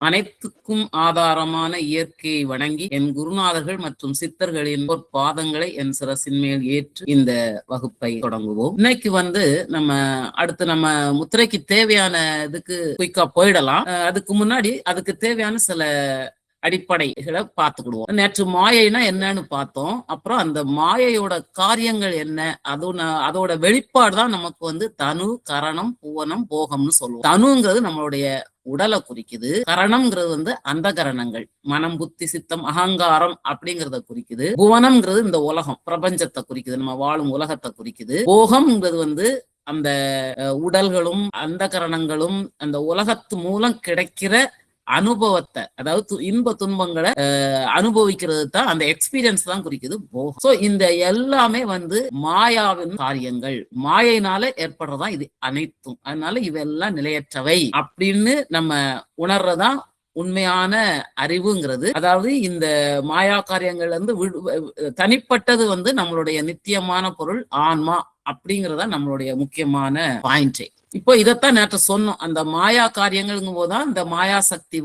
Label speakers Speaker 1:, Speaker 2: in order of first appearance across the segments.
Speaker 1: அனைத்துக்கும் ஆதாரமான இயற்கையை வணங்கி என் குருநாதர்கள் மற்றும் சித்தர்களின் பாதங்களை என் சிரசின் மேல் ஏற்று இந்த வகுப்பை தொடங்குவோம். இன்னைக்கு அடுத்து நம்ம முத்திரைக்கு தேவையான இதுக்கு குயிக்கா போயிடலாம். அதுக்கு முன்னாடி அதுக்கு தேவையான சில அடிப்படைகளை பார்த்துக்கிடுவோம். நேற்று மாயைனா என்னன்னு பார்த்தோம். அப்புறம் அந்த மாயையோட காரியங்கள் என்ன, அதோட வெளிப்பாடு தான் நமக்கு தனு, கரணம், புவனம், போகம்னு சொல்லுவோம். தனுங்கிறது நம்மளுடைய உடலை குறிக்குது. கரணம்ங்கிறது அந்த கரணங்கள், மனம், புத்தி, சித்தம், அகங்காரம் அப்படிங்கறத குறிக்குது. புவனம்ங்கிறது இந்த உலகம், பிரபஞ்சத்தை குறிக்குது, நம்ம வாழும் உலகத்தை குறிக்குது. போகம்ங்கிறது அந்த உடல்களும் அந்த கரணங்களும் அந்த உலகத்து மூலம் கிடைக்கிற அனுபவத்தை, அதாவது இன்ப துன்பங்களை அனுபவிக்கிறது தான், அந்த எக்ஸ்பீரியன்ஸ் தான் குறிக்குது போகம். சோ இந்த எல்லாமே மாயாவின் காரியங்கள், மாயினால ஏற்படுறதா இது அனைத்தும். அதனால இவெல்லாம் நிலையற்றவை அப்படின்னு நம்ம உணர்றதான் உண்மையான அறிவுங்கிறது. அதாவது இந்த மாயா காரியங்கள்ல தனிப்பட்டது நம்மளுடைய நித்தியமான பொருள் ஆன்மா அப்படிங்கறதா நம்மளுடைய முக்கியமான பாயிண்டே. இப்போ இதைத்தான் நேற்று சொன்னோம். அந்த மாயா காரியங்கள்ங்கும் போதுதான் இந்த மாயா சக்தி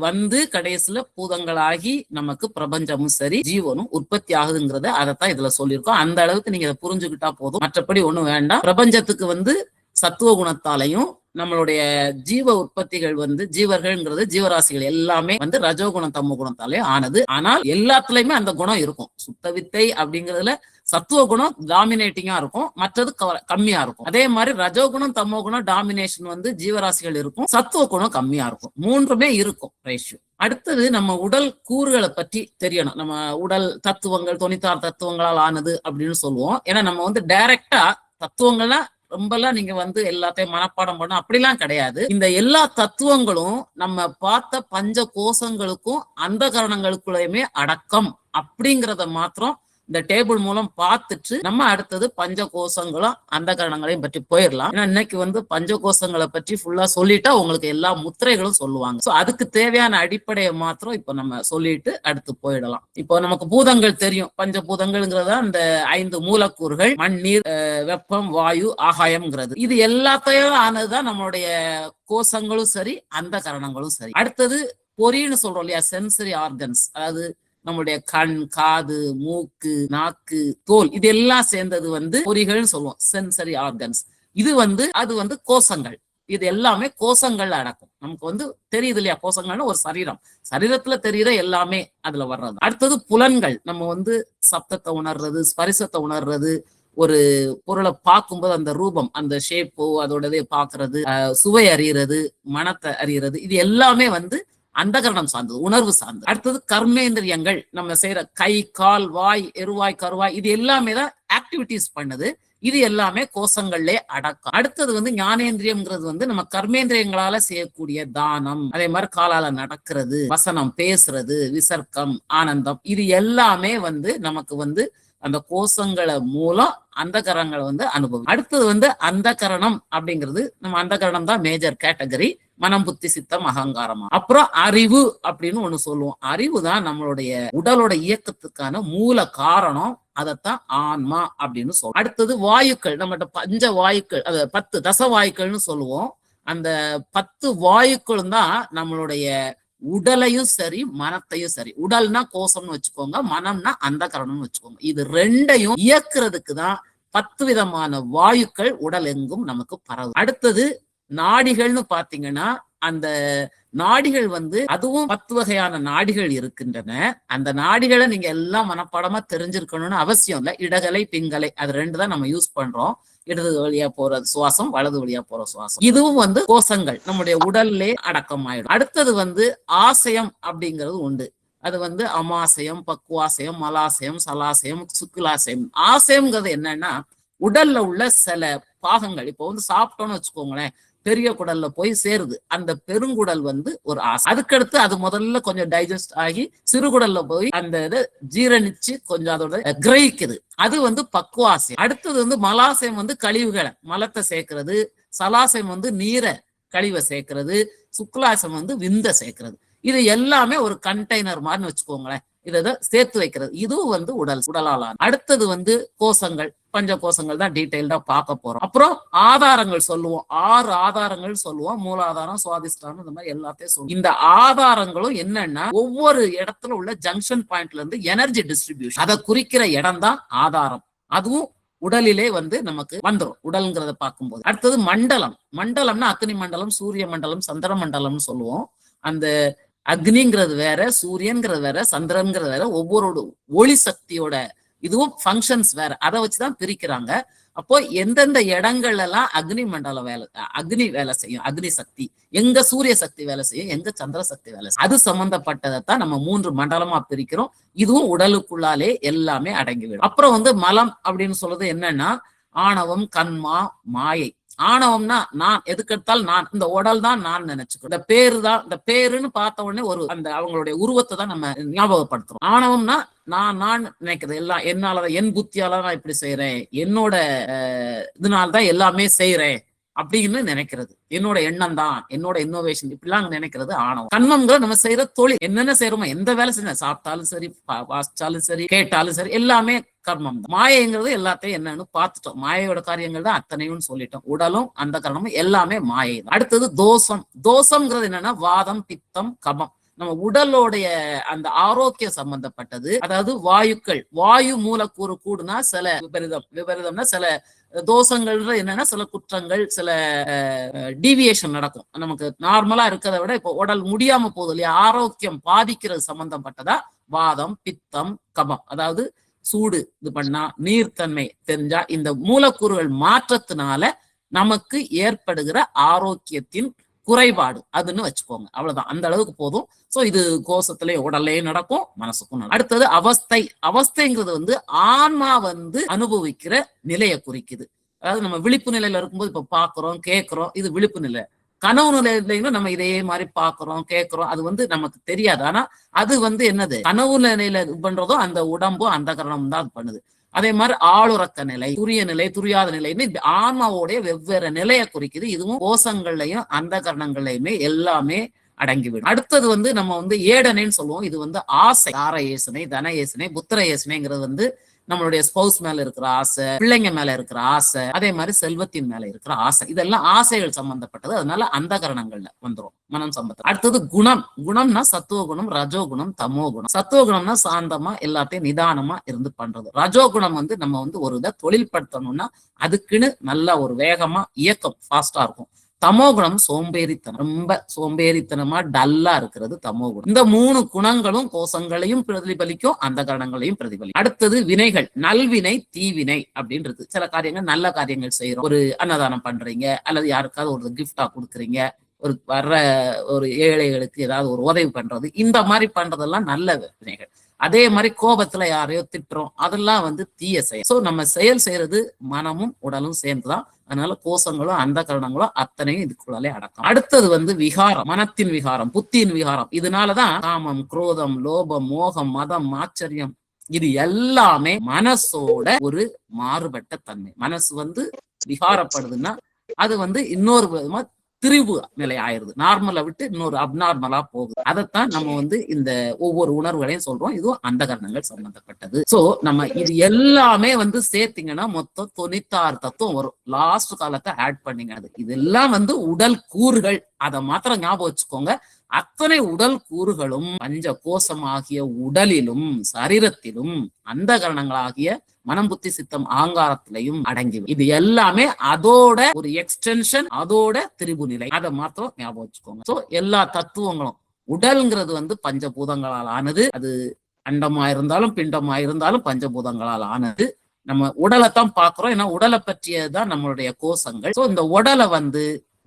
Speaker 1: கடைசியில பூதங்களாகி நமக்கு பிரபஞ்சமும் சரி ஜீவனும் உற்பத்தி ஆகுதுங்கிறத அதைத்தான் இதுல சொல்லியிருக்கோம். அந்த அளவுக்கு நீங்க இதை புரிஞ்சுக்கிட்டா போதும், மற்றபடி ஒண்ணும் வேண்டாம். பிரபஞ்சத்துக்கு சத்துவ குணத்தாலையும் நம்மளுடைய ஜீவ உற்பத்திகள் ஜீவர்கள்ங்கிறது ஜீவராசிகள் எல்லாமே ரஜோகுணம் தமோ குணத்தாலே ஆனது. ஆனால் எல்லாத்துலயுமே அந்த குணம் இருக்கும். சுத்த வித்தை அப்படிங்கிறதுல சத்துவ குணம் டாமினேட்டிங்கா இருக்கும், மற்றது கம்மியா இருக்கும். அதே மாதிரி ரஜோகுணம் தமோ குணம் டாமினேஷன் ஜீவராசிகள் இருக்கும், சத்துவ குணம் கம்மியா இருக்கும். மூன்றுமே இருக்கும் ரேஷியோ. அடுத்தது நம்ம உடல் கூறுகளை பற்றி தெரியணும். நம்ம உடல் தத்துவங்கள் 96 தத்துவங்களால் ஆனது அப்படின்னு சொல்லுவோம். ஏன்னா நம்ம டைரக்டா தத்துவங்கள்லாம் ரொம்பலாம் நீங்க எல்லாத்தையும் மனப்பாடம் பண்ண அப்படிலாம் கிடையாது. இந்த எல்லா தத்துவங்களும் நம்ம பார்த்த பஞ்ச கோஷங்களுக்கும் அந்த கரணங்களுக்குள்ளயுமே அடக்கம் அப்படிங்கிறத மாத்திரம் இந்த டேபிள் மூலம் பார்த்துட்டு நம்ம அடுத்தது பஞ்ச கோஷங்களும் அந்த கரணங்களையும் பற்றி போயிடலாம். ஏன்னா இன்னைக்கு பஞ்ச கோஷங்களை பற்றி ஃபுல்லா சொல்லிட்டா உங்களுக்கு எல்லா முத்திரைகளும் சொல்லுவாங்க. சோ அதுக்கு தேவையான அடிப்படையை மாத்திரம் இப்ப நம்ம சொல்லிட்டு அடுத்து போயிடலாம். இப்போ நமக்கு பூதங்கள் தெரியும். பஞ்சபூதங்கள்ங்கிறத அந்த 5 மூலக்கூறுகள், மண், நீர், வெப்பம், வாயு, ஆகாயம்ங்கிறது. இது எல்லாத்தையும் ஆனதுதான் நம்மளுடைய கோஷங்களும் சரி அந்த கரணங்களும் சரி. அடுத்தது பொறின்னு சொல்றோம் இல்லையா, சென்சரி ஆர்கன்ஸ். அதாவது நம்மளுடைய கண், காது, மூக்கு, நாக்கு, தோல், இது எல்லாம் சேர்ந்தது பொறிகள்னு சொல்லுவோம், சென்சரி ஆர்கன்ஸ். இது அது கோஷங்கள். இது எல்லாமே கோஷங்கள் அடக்கும். நமக்கு தெரியுது இல்லையா, கோஷங்கள்னு ஒரு சரீரத்துல தெரியுற எல்லாமே அதுல வர்றது. அடுத்தது புலன்கள். நம்ம சப்தத்தை உணர்றது, ஸ்பரிசத்தை உணர்றது, ஒரு பொருளை பார்க்கும்போது அந்த ரூபம், அந்த ஷேப்போ அதோடதே பாக்குறது, சுவை அறியறது, மனத்தை அறியறது, இது எல்லாமே அந்த கரணம் சார்ந்தது, உணர்வு சார்ந்தது. அடுத்தது கர்மேந்திரியங்கள். நம்ம செய்யற கை, கால், வாய், எருவாய், கருவாய், இது எல்லாமே தான் ஆக்டிவிட்டிஸ் பண்ணுது. இது எல்லாமே கோஷங்கள்லே அடக்கம். அடுத்தது ஞானேந்திரியம்ங்கிறது நம்ம கர்மேந்திரியங்களால செய்யக்கூடிய தானம், அதே மாதிரி காலால நடக்கிறது, வசனம் பேசுறது, விசர்க்கம், ஆனந்தம், இது எல்லாமே நமக்கு அந்த கோஷங்களை மூலம் அந்த கரணங்களை அனுபவம். அடுத்தது அந்த கரணம் அப்படிங்கிறது நம்ம அந்த கரணம் தான் மேஜர் கேட்டகரி. மனம், புத்தி, சித்தம், அகங்காரமா. அப்புறம் அறிவு அப்படின்னு ஒண்ணு சொல்லுவோம். அறிவு தான் நம்மளுடைய உடலோட இயக்கத்துக்கான மூல காரணம். அதத்தான் ஆன்மா அப்படின்னு சொல்லுவோம். அடுத்தது வாயுக்கள். நம்மகிட்ட பஞ்ச வாயுக்கள், அது 10 தசவாயுக்கள்னு சொல்லுவோம். அந்த 10 வாயுக்களும் தான் நம்மளுடைய உடலையும் சரி மனத்தையும் சரி. உடல்னா கோஷம்னு வச்சுக்கோங்க, மனம்னா அந்த கரணம்னு வச்சுக்கோங்க. இது ரெண்டையும் இயக்குறதுக்கு தான் 10 விதமான வாயுக்கள் உடல் எங்கும் நமக்கு பரவும். அடுத்தது நாடிகள்னு பாத்தீங்கன்னா அந்த நாடிகள் அதுவும் 10 வகையான நாடிகள் இருக்கின்றன. அந்த நாடிகளை நீங்க எல்லாம் மனப்பாடமா தெரிஞ்சிருக்கணும்னு அவசியம் இல்லை. இடகலை, பிங்கலை, அது 2 தான் நம்ம யூஸ் பண்றோம். இடது வழியா போற சுவாசம், வலது வழியா போற சுவாசம். இதுவும் கோஷங்கள் நம்முடைய உடல்லே அடக்கம் ஆயிடும். அடுத்தது ஆசயம் அப்படிங்கிறது உண்டு. அது அமாசயம், பக்குவாசயம், மலாசயம், சலாசயம், சுக்குலாசயம். ஆசயம்ங்கிறது என்னன்னா உடல்ல உள்ள சில பாகங்கள். இப்போ சாப்பிட்டோம்னு வச்சுக்கோங்களேன், பெரிய குடல்ல போய் சேருது. அந்த பெருங்குடல் ஒரு ஆசை. அதுக்கடுத்து அது முதல்ல கொஞ்சம் டைஜஸ்ட் ஆகி சிறுகுடல்ல போய் அந்த இதை ஜீரணிச்சு கொஞ்சம் அதோட கிரகிக்குது. அது பக்குவாசயம். அடுத்தது மலாசயம், கழிவுகளை, மலத்தை சேர்க்கிறது. சலாசயம் நீரை, கழிவை சேர்க்கிறது. சுக்லாசம் விந்த சேர்க்கிறது. இது எல்லாமே ஒரு கண்டெய்னர் மாதிரி வச்சுக்கோங்களேன். இதை சேர்த்து வைக்கிறது. இதுவும் வந்து உடலாலான. அடுத்தது வந்து கோசங்கள், பஞ்ச கோசங்கள் தான் டீடைல்டா பார்க்க போறோம். அப்புறம் ஆதாரங்கள் சொல்லுவோம். 6 ஆதாரங்கள் சொல்லுவோம். மூலாதாரம், சுவாதிஷ்டானம், இந்த மாதிரி எல்லாத்தையும் சொல்லுவோம். இந்த ஆதாரங்களும் என்னன்னா ஒவ்வொரு இடத்துல உள்ள ஜங்ஷன் பாயிண்ட்ல இருந்து எனர்ஜி டிஸ்ட்ரிபியூஷன் அதை குறிக்கிற இடம் தான் ஆதாரம். அதுவும் உடலிலே வந்து நமக்கு வந்துடும் உடல்ங்கிறத பார்க்கும்போது. அடுத்தது மண்டலம். மண்டலம்னா அக்னி மண்டலம், சூரிய மண்டலம், சந்திர மண்டலம்னு சொல்லுவோம். அந்த அக்னிங்கிறது வேற, சூரியன்கிறது வேற, சந்திரன்கிறது வேற. ஒவ்வொரு ஒளி சக்தியோட இதுவும் ஃபங்க்ஷன்ஸ் வேற. அதை வச்சுதான் பிரிக்கிறாங்க. அப்போ எந்தெந்த இடங்கள்ல எல்லாம் அக்னி மண்டலம் அக்னி வேலை செய்யும், அக்னி சக்தி எங்க சூரிய சக்தி வேலை செய்யும், எங்க சந்திர சக்தி வேலை செய்யும், அது சம்பந்தப்பட்டதைத்தான் நம்ம 3 மண்டலமா பிரிக்கிறோம். இதுவும் உடலுக்குள்ளாலே எல்லாமே அடங்கிவிடும். அப்புறம் வந்து மலம் அப்படின்னு சொல்றது என்னன்னா ஆணவம், கண்மா, மாயை. ஆணவம்னா நான், எதுக்கெடுத்தாலும் நான், இந்த உடல் தான் நான் நினைச்சுக்கோ. இந்த பேரு தான், இந்த பேருன்னு பார்த்த உடனே ஒரு அந்த அவங்களுடைய உருவத்தை தான் நம்ம ஞாபகப்படுத்துறோம். ஆணவம்னா நான் நினைக்கிறது எல்லாம் என்னாலதான், என் புத்தியால நான் இப்படி செய்யறேன், என்னோட இதனால்தான் எல்லாமே செய்யறேன் அப்படின்னு நினைக்கிறது. என்னோட எண்ணம் தான், என்னோட இன்னோவேஷன், இப்படிலாம் நினைக்கிறது ஆணவம். கண்மம்ங்கிற நம்ம செய்யற தொழில், என்னென்ன செய்யறோமோ, எந்த வேலை செய்யணும், சாப்பிட்டாலும் சரி, வாசிச்சாலும் சரி, கேட்டாலும் சரி, எல்லாமே கர்மம் தான். மாயைங்கிறது எல்லாத்தையும் என்னன்னு பார்த்துட்டோம். மாயையோட காரியங்கள் தான் அத்தனையும் சொல்லிட்டோம். உடலும் அந்த கரணமும் எல்லாமே மாயை தான். அடுத்தது தோஷம். தோஷம்ங்கிறது என்னன்னா வாதம், பித்தம், கபம். நம்ம உடலோடைய அந்த ஆரோக்கியம் சம்பந்தப்பட்டது. அதாவது வாயுக்கள், வாயு மூலக்கூறு கூடுனா சில விபரீதம்னா சில தோஷங்கள் என்னன்னா சில குற்றங்கள், சில டீவியேஷன் நடக்கும். நமக்கு நார்மலா இருக்கிறத விட இப்போ உடல் முடியாம போகுது இல்லையா, ஆரோக்கியம் பாதிக்கிறது சம்பந்தப்பட்டதா வாதம், பித்தம், கபம். அதாவது சூடு இது பண்ணா, நீர்த்தன்மை தெரிஞ்சா, இந்த மூலக்கூறுகள் மாற்றத்தினால நமக்கு ஏற்படுகிற ஆரோக்கியத்தின் குறைபாடு அதுன்னு வச்சுக்கோங்க. அவ்வளவுதான், அந்த அளவுக்கு போதும். சோ இது கோஷத்திலே உடல்லையும் நடக்கும், மனசுக்கும் நடக்கும். அடுத்தது அவஸ்தை. அவஸ்தைங்கிறது வந்து ஆன்மா வந்து அனுபவிக்கிற நிலையை குறிக்குது. அதாவது நம்ம விழிப்பு நிலையில இருக்கும்போது இப்ப பாக்குறோம், கேட்கிறோம், இது விழிப்பு நிலை. கனவு நிலையிலும் நம்ம இதே மாதிரி பாக்குறோம், கேட்கிறோம், அது வந்து நமக்கு தெரியாது. ஆனா அது வந்து என்னது, கனவு நிலையில இது பண்றதும் அந்த உடம்பும் அந்த கரணம் தான் பண்ணுது. அதே மாதிரி ஆளுறக்க நிலை, துரிய நிலை, துரியாத நிலைன்னு இந்த ஆன்மாவோடைய வெவ்வேறு நிலையை குறிக்குது. இதுவும் கோஷங்கள்லையும் அந்த கரணங்கள்லையுமே எல்லாமே அடங்கிவிடும். அடுத்தது வந்து நம்ம வந்து ஏடனைன்னு சொல்லுவோம். இது வந்து ஆசை, தார ஏசனை, தன ஏசனை, புத்திர ஏசனைங்கிறது வந்து நம்மளுடைய ஸ்பௌஸ் மேல இருக்கிற ஆசை, பிள்ளைங்க மேல இருக்கிற ஆசை, அதே மாதிரி செல்வத்தின் மேல இருக்கிற ஆசை. இதெல்லாம் ஆசைகள் சம்பந்தப்பட்டது. அதனால அந்த கரணங்கள்ல வந்துடும் மனம் சம்பந்தம். அடுத்தது குணம். குணம்னா சத்துவ குணம், ரஜோ குணம், தமோ குணம். சத்துவ குணம்னா சாந்தமா எல்லாத்தையும் நிதானமா இருந்து பண்றது. ரஜோ குணம் வந்து நம்ம வந்து ஒரு இதை தொழில்படுத்தணும்னா அதுக்குன்னு நல்லா ஒரு வேகமா இயக்கம் ஃபாஸ்டா இருக்கும். தமோ குணம் சோம்பேறித்தனம், ரொம்ப சோம்பேறித்தனமா டல்லா இருக்கிறது தமோ குணம். இந்த 3 குணங்களும் கோஷங்களையும் பிரதிபலிக்கும், அந்த கரணங்களையும் பிரதிபலிக்கும். அடுத்தது வினைகள். நல்வினை, தீவினை அப்படின்றது. சில காரியங்கள் நல்ல காரியங்கள் செய்யறோம், ஒரு அன்னதானம் பண்றீங்க, அல்லது யாருக்காவது ஒரு கிஃப்டா கொடுக்குறீங்க, ஒரு வர்ற ஒரு ஏழைகளுக்கு ஏதாவது ஒரு உதவி பண்றது, இந்த மாதிரி பண்றதெல்லாம் நல்ல வினைகள். அதே மாதிரி கோபத்துல யாரையோ திட்டுறோம், அதெல்லாம் வந்து தீய செயல். சோ நம்ம செயல் செய்யறது மனமும் உடலும் சேர்ந்துதான். அதனால கோஷங்களும் அந்த கரணங்களும் அத்தனையும் இதுக்குள்ளாலே அடக்கம். அடுத்தது வந்து விகாரம், மனத்தின் விகாரம், புத்தியின் விகாரம். இதனாலதான் காமம், குரோதம், லோபம், மோகம், மதம், ஆச்சரியம், இது எல்லாமே மனசோட ஒரு மாறுபட்ட தன்மை. மனசு வந்து விகாரப்படுதுன்னா அது வந்து இன்னொரு விதமா திரிவு நிலை ஆயிருது, நார்மலை விட்டு இன்னொரு அப்நார்மலா போகுது. அதைத்தான் நம்ம வந்து இந்த ஒவ்வொரு உணர்வுகளையும் சொல்றோம். இதுவும் அந்த கரணங்கள் சம்பந்தப்பட்டது. சோ நம்ம இது எல்லாமே வந்து சேர்த்தீங்கன்னா மொத்தம் 96 தத்துவம் வரும். லாஸ்ட் காலத்தை ஆட் பண்ணீங்க. அது இதெல்லாம் வந்து உடல் கூறுகள், அதை மாத்திரம் ஞாபகம் வச்சுக்கோங்க. அத்தனை உடல் கூறுகளும் பஞ்ச கோஷமாகிய உடலிலும் சரீரத்திலும் அந்த கரணங்களாகிய மனம், புத்தி, சித்தம், ஆங்காரத்திலையும் அடங்கி. இது எல்லாமே அதோட ஒரு எக்ஸ்டென்ஷன், அதோட திரிபு நிலை. அதை மாத்திரம் ஞாபகம் வச்சுக்கோங்க. சோ எல்லா தத்துவங்களும், உடல்ங்கிறது வந்து பஞ்சபூதங்களால் ஆனது. அது அண்டமா இருந்தாலும் பிண்டமா இருந்தாலும் பஞ்சபூதங்களால் ஆனது. நம்ம உடலைத்தான் பாக்குறோம், ஏன்னா உடலை பற்றியதுதான் நம்மளுடைய கோஷங்கள். சோ இந்த உடலை வந்து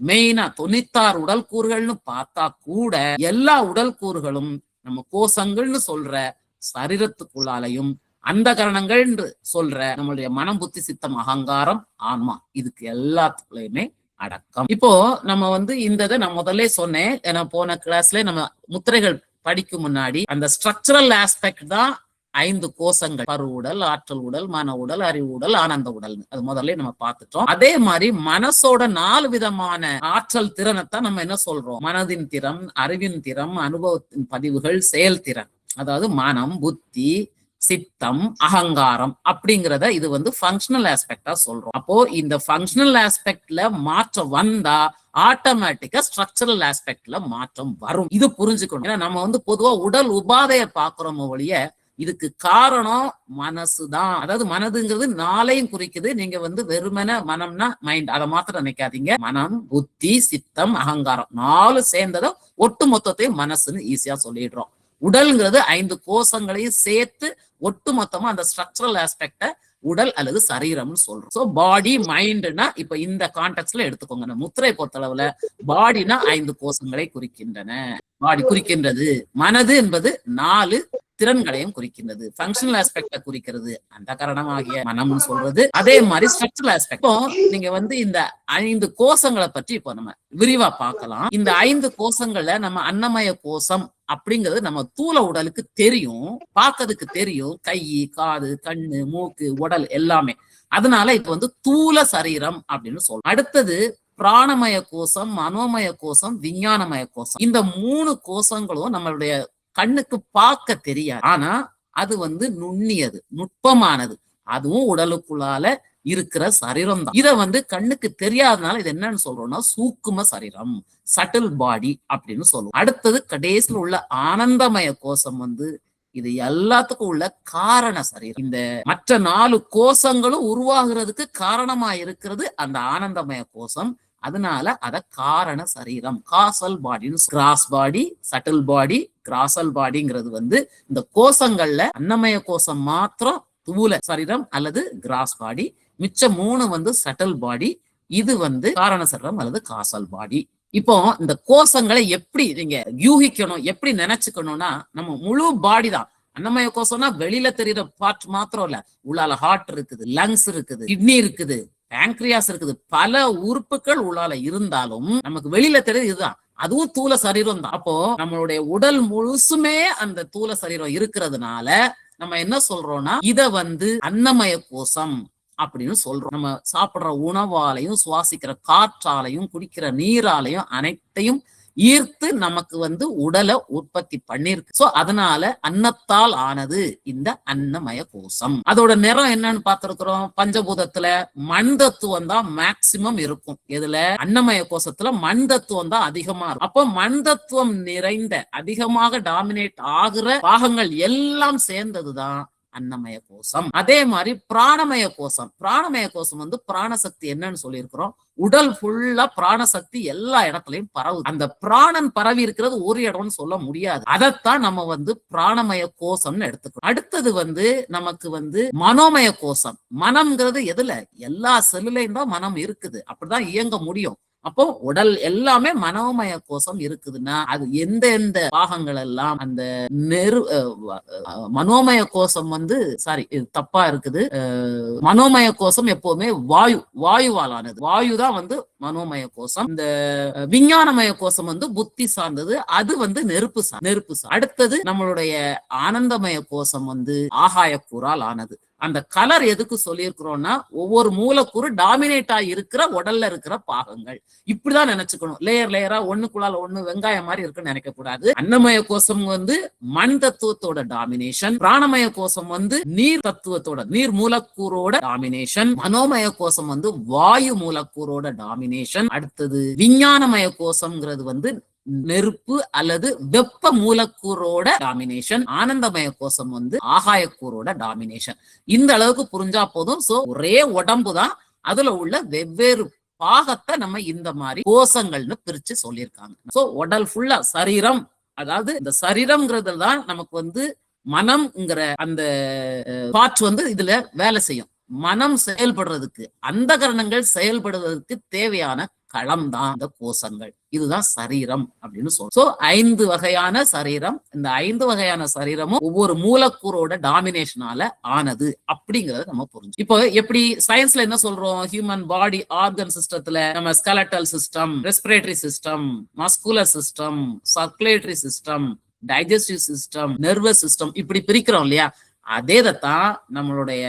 Speaker 1: மெயினா 96 உடல் கூறுகள்னு பார்த்தா கூட எல்லா உடல் கூறுகளும் நம்ம கோஷங்கள்னு சொல்ற சரீரத்துக்குள்ளாலையும் அந்த கரணங்கள் சொல்ற நம்மளுடைய மனம், புத்தி, சித்தம், அகங்காரம், ஆன்மா, இதுக்கு எல்லாத்துக்குள்ளயுமே அடக்கம். இப்போ நம்ம வந்து இந்த இதை நான் முதல்ல சொன்னேன், ஏன்னா போன கிளாஸ்ல நம்ம முத்திரைகள் படிக்கும் முன்னாடி அந்த ஸ்ட்ரக்சரல் ஆஸ்பெக்ட் தான் 5 கோஷங்கள்: பரு உடல், ஆற்றல் உடல், மன உடல், அறிவு உடல், ஆனந்த உடல். அது முதல்ல நம்ம பார்த்துட்டோம். அதே மாதிரி மனசோட 4 விதமான ஆற்றல் திறனைத்தான் நம்ம என்ன சொல்றோம், மனதின் திறம், அறிவின் திறம், அனுபவத்தின் பதிவுகள், செயல்திறன். அதாவது மனம், புத்தி, சித்தம், அகங்காரம் அப்படிங்கிறத இது வந்து ஃபங்க்ஷனல் ஆஸ்பெக்டா சொல்றோம். அப்போ இந்த ஃபங்க்ஷனல் ஆஸ்பெக்ட்ல மாற்றம் வந்தா ஆட்டோமேட்டிக்கா ஸ்ட்ரக்சரல் ஆஸ்பெக்ட்ல மாற்றம் வரும். இது புரிஞ்சுக்கணும். ஏன்னா நம்ம வந்து பொதுவா உடல் உபாதையை பாக்குறோம் ஒழிய இதுக்கு காரணம் மனசுதான். அதாவது மனதுங்கிறது நாளையும் குறிக்குது. நீங்க வந்து வெறுமன மனம்னா மைண்ட், அதை மாத்திரம் நினைக்காதீங்க. மனம், புத்தி, சித்தம், அகங்காரம் 4 சேர்ந்ததை ஒட்டு மொத்தத்தையும் மனசுன்னு ஈஸியா சொல்லிடுறோம். உடல்ங்கிறது 5 கோஷங்களையும் சேர்த்து ஒட்டு மொத்தமா அந்த ஸ்ட்ரக்சரல் ஆஸ்பெக்ட உடல் அல்லது சரீரம்னு சொல்றோம். சோ பாடி மைண்ட்னா இப்ப இந்த கான்டெக்ட்ல எடுத்துக்கோங்க. முத்திரை பொறுத்தளவுல பாடினா 5 கோஷங்களை குறிக்கின்றன. பாடி குறிக்கின்றது. மனது என்பது 4 திறன்களையும் குறிக்கின்றது. ஃபங்க்ஷனல் ஆஸ்பெக்ட குறிக்கிறது அந்த காரணமாகிய மனம்னு சொல்றது. அதே மாதிரி ஸ்ட்ரக்சரல் ஆஸ்பெக்ட். இப்போ நீங்க வந்து இந்த 5 கோஷங்களை பற்றி இப்போ நம்ம விரிவா பார்க்கலாம். இந்த 5 கோஷங்கள்ல நம்ம அன்னமய கோஷம் அப்படிங்கிறது நம்ம தூல உடலுக்கு தெரியும், பார்க்கறதுக்கு தெரியும். கை, காது, கண்ணு, மூக்கு, உடல் எல்லாமே. அதனால இது வந்து தூல சரீரம் அப்படின்னு சொல்றோம். அடுத்தது பிராணமய கோஷம், மனோமய கோஷம், விஞ்ஞானமய கோஷம். இந்த 3 கோஷங்களும் நம்மளுடைய கண்ணுக்கு பார்க்க தெரியாது. ஆனா அது வந்து நுண்ணியது, நுட்பமானது. அதுவும் உடலுக்குள்ளால இருக்கிற சரீரம் தான். இத வந்து கண்ணுக்கு தெரியாதனால இது என்னன்னு சொல்றோம்னா சூக்கும சரீரம், சட்டில் பாடி அப்படின்னு சொல்லுவோம். அடுத்தது கடைசியில் உள்ள ஆனந்தமய கோஷம் வந்து இது எல்லாத்துக்கும் உள்ள காரண சரீரம். இந்த மற்ற 4 கோஷங்களும் உருவாகிறதுக்கு காரணமா இருக்கிறது அந்த ஆனந்தமய கோஷம். அதனால அத காரண சரீரம், காசல் பாடின்னு. கிராஸ் பாடி, சட்டில் பாடி, கிராசல் பாடிங்கிறது வந்து இந்த கோஷங்கள்ல அன்னமய கோஷம் மாத்திரம் தூல சரீரம் அல்லது கிராஸ் பாடி, மிச்ச 3 வந்து சட்டில் பாடி, இது வந்து காரண சரீரம் அல்லது காசல் பாடி. இப்போ இந்த கோஷங்களை எப்படி நீங்க யூகிக்கணும், எப்படி நினைச்சுக்கணும்னா நம்ம முழு பாடி தான். அன்னமய கோஷம்னா வெளியில தெரியுற பார்ட் மாத்திரம் இல்ல, உள்ளால ஹார்ட் இருக்குது, லங்ஸ் இருக்குது, கிட்னி இருக்குது, பேங்க்ரியாஸ் இருக்குது, பல உறுப்புகள் உள்ளால இருந்தாலும் நமக்கு வெளியில தெரியுது இதுதான். அதுவும் தூல சரீரம் தான். அப்போ நம்மளுடைய உடல் முழுசுமே அந்த தூல சரீரம் இருக்கிறதுனால நம்ம என்ன சொல்றோம்னா இத வந்து அன்னமய கோஷம் அப்படின்னு சொல்றோம். நம்ம சாப்பிடுற உணவாலையும், சுவாசிக்கிற காற்றாலையும், குடிக்கிற நீராலையும் அனைத்தையும் ஈர்த்து நமக்கு வந்து உடலை உற்பத்தி பண்ணிருக்கு. சோ அதனால அன்னத்தால் ஆனது இந்த அன்னமய கோஷம். அதோட நிறம் என்னன்னு பார்த்திருக்கிறோம். பஞ்சபூதத்துல மண் தத்துவம் தான் மேக்சிமம் இருக்கும். இதுல அன்னமய கோஷத்துல மண் தத்துவம் தான் அதிகமா இருக்கும். அப்போ மண் தத்துவம் நிறைந்த அதிகமாக டாமினேட் ஆகுற பாகங்கள் எல்லாம் சேர்ந்ததுதான் அன்னமய கோஷம். அதே மாதிரி பிராணமய கோஷம். பிராணமய கோஷம் வந்து பிராணசக்தி என்னன்னு சொல்லியிருக்கிறோம். உடல் ஃபுல்லா பிராணசக்தி எல்லா இடத்துலயும் பரவுது. அந்த பிராணன் பரவி இருக்கிறது ஒரு இடம்னு சொல்ல முடியாது. அதைத்தான் நம்ம வந்து பிராணமய கோஷம்னு எடுத்துக்கணும். அடுத்தது வந்து நமக்கு வந்து மனோமய கோஷம். மனம்ங்கிறது எதுல? எல்லா செல்லுலையும் தான் மனம் இருக்குது. அப்படிதான் இயங்க முடியும். அப்போ உடல் எல்லாமே மனோமய கோஷம் இருக்குதுன்னா அது எந்த எந்த பாகங்கள் எல்லாம் அந்த மனோமய கோஷம் வந்து இது தப்பா இருக்குது. மனோமய கோஷம் எப்பவுமே வாயுவால் ஆனது. வாயு தான் வந்து மனோமய கோஷம். இந்த விஞ்ஞானமய கோஷம் வந்து புத்தி சார்ந்தது. அது வந்து நெருப்பு சார்ந்தது. அடுத்தது நம்மளுடைய ஆனந்தமய கோஷம் வந்து ஆகாய கூறால் ஆனது. அந்த கலர் எதுக்கு சொல்லியிருக்கிறோம்னா ஒவ்வொரு மூலக்கூறு டாமினேட் ஆகி இருக்கிற உடல்ல இருக்கிற பாகங்கள். இப்படிதான் நினைச்சுக்கணும். லேயர் லேயரா ஒண்ணுக்குள்ளால ஒண்ணு வெங்காயம் மாதிரி இருக்குன்னு நினைக்க கூடாது. அன்னமய கோஷம் வந்து மண் தத்துவத்தோட டாமினேஷன். பிராணமய கோஷம் வந்து நீர் தத்துவத்தோட, நீர் மூலக்கூறோட டாமினேஷன். மனோமய கோஷம் வந்து வாயு மூலக்கூறோட டாமினேஷன். அடுத்தது விஞ்ஞானமய கோஷம்ங்கிறது வந்து நெருப்பு அல்லது வெப்ப மூலக்கூறோட டாமினேஷன். ஆனந்தமய கோஷம் வந்து ஆகாயக்கூறோட டாமினேஷன். இந்த அளவுக்கு புரிஞ்சா போதும். சோ ஒரே உடம்பு தான், அதுல உள்ள வெவ்வேறு பாகத்தை நம்ம இந்த மாதிரி கோஷங்கள்னு பிரிச்சு சொல்லியிருக்காங்க. சோ உடல் ஃபுல்லா சரீரம், அதாவது இந்த சரீரம்ங்கிறது தான் நமக்கு வந்து மனம்ங்கிற அந்த பார்ட் வந்து இதுல வேலை செய்யும். மனம் செயல்படுறதுக்கு, அந்த கரணங்கள் செயல்படுவதற்கு தேவையான களம் தான் இந்த கோஷங்கள். இதுதான் சரீரம் அப்படின்னு சொல்றோம். சோ 5 வகையான சரீரம். இந்த 5 வகையான சரீரமும் ஒவ்வொரு மூலக்கூறோட டாமினேஷனால ஆனது அப்படிங்கறத நம்ம புரிஞ்சு. இப்போ எப்படி சயின்ஸ்ல என்ன சொல்றோம்? ஹியூமன் பாடி ஆர்கன் சிஸ்டத்துல நம்ம skeletal system, respiratory system, muscular system, circulatory system, digestive system, nervous system இப்படி பிரிக்கிறோம் இல்லையா? அதேதான் நம்மளுடைய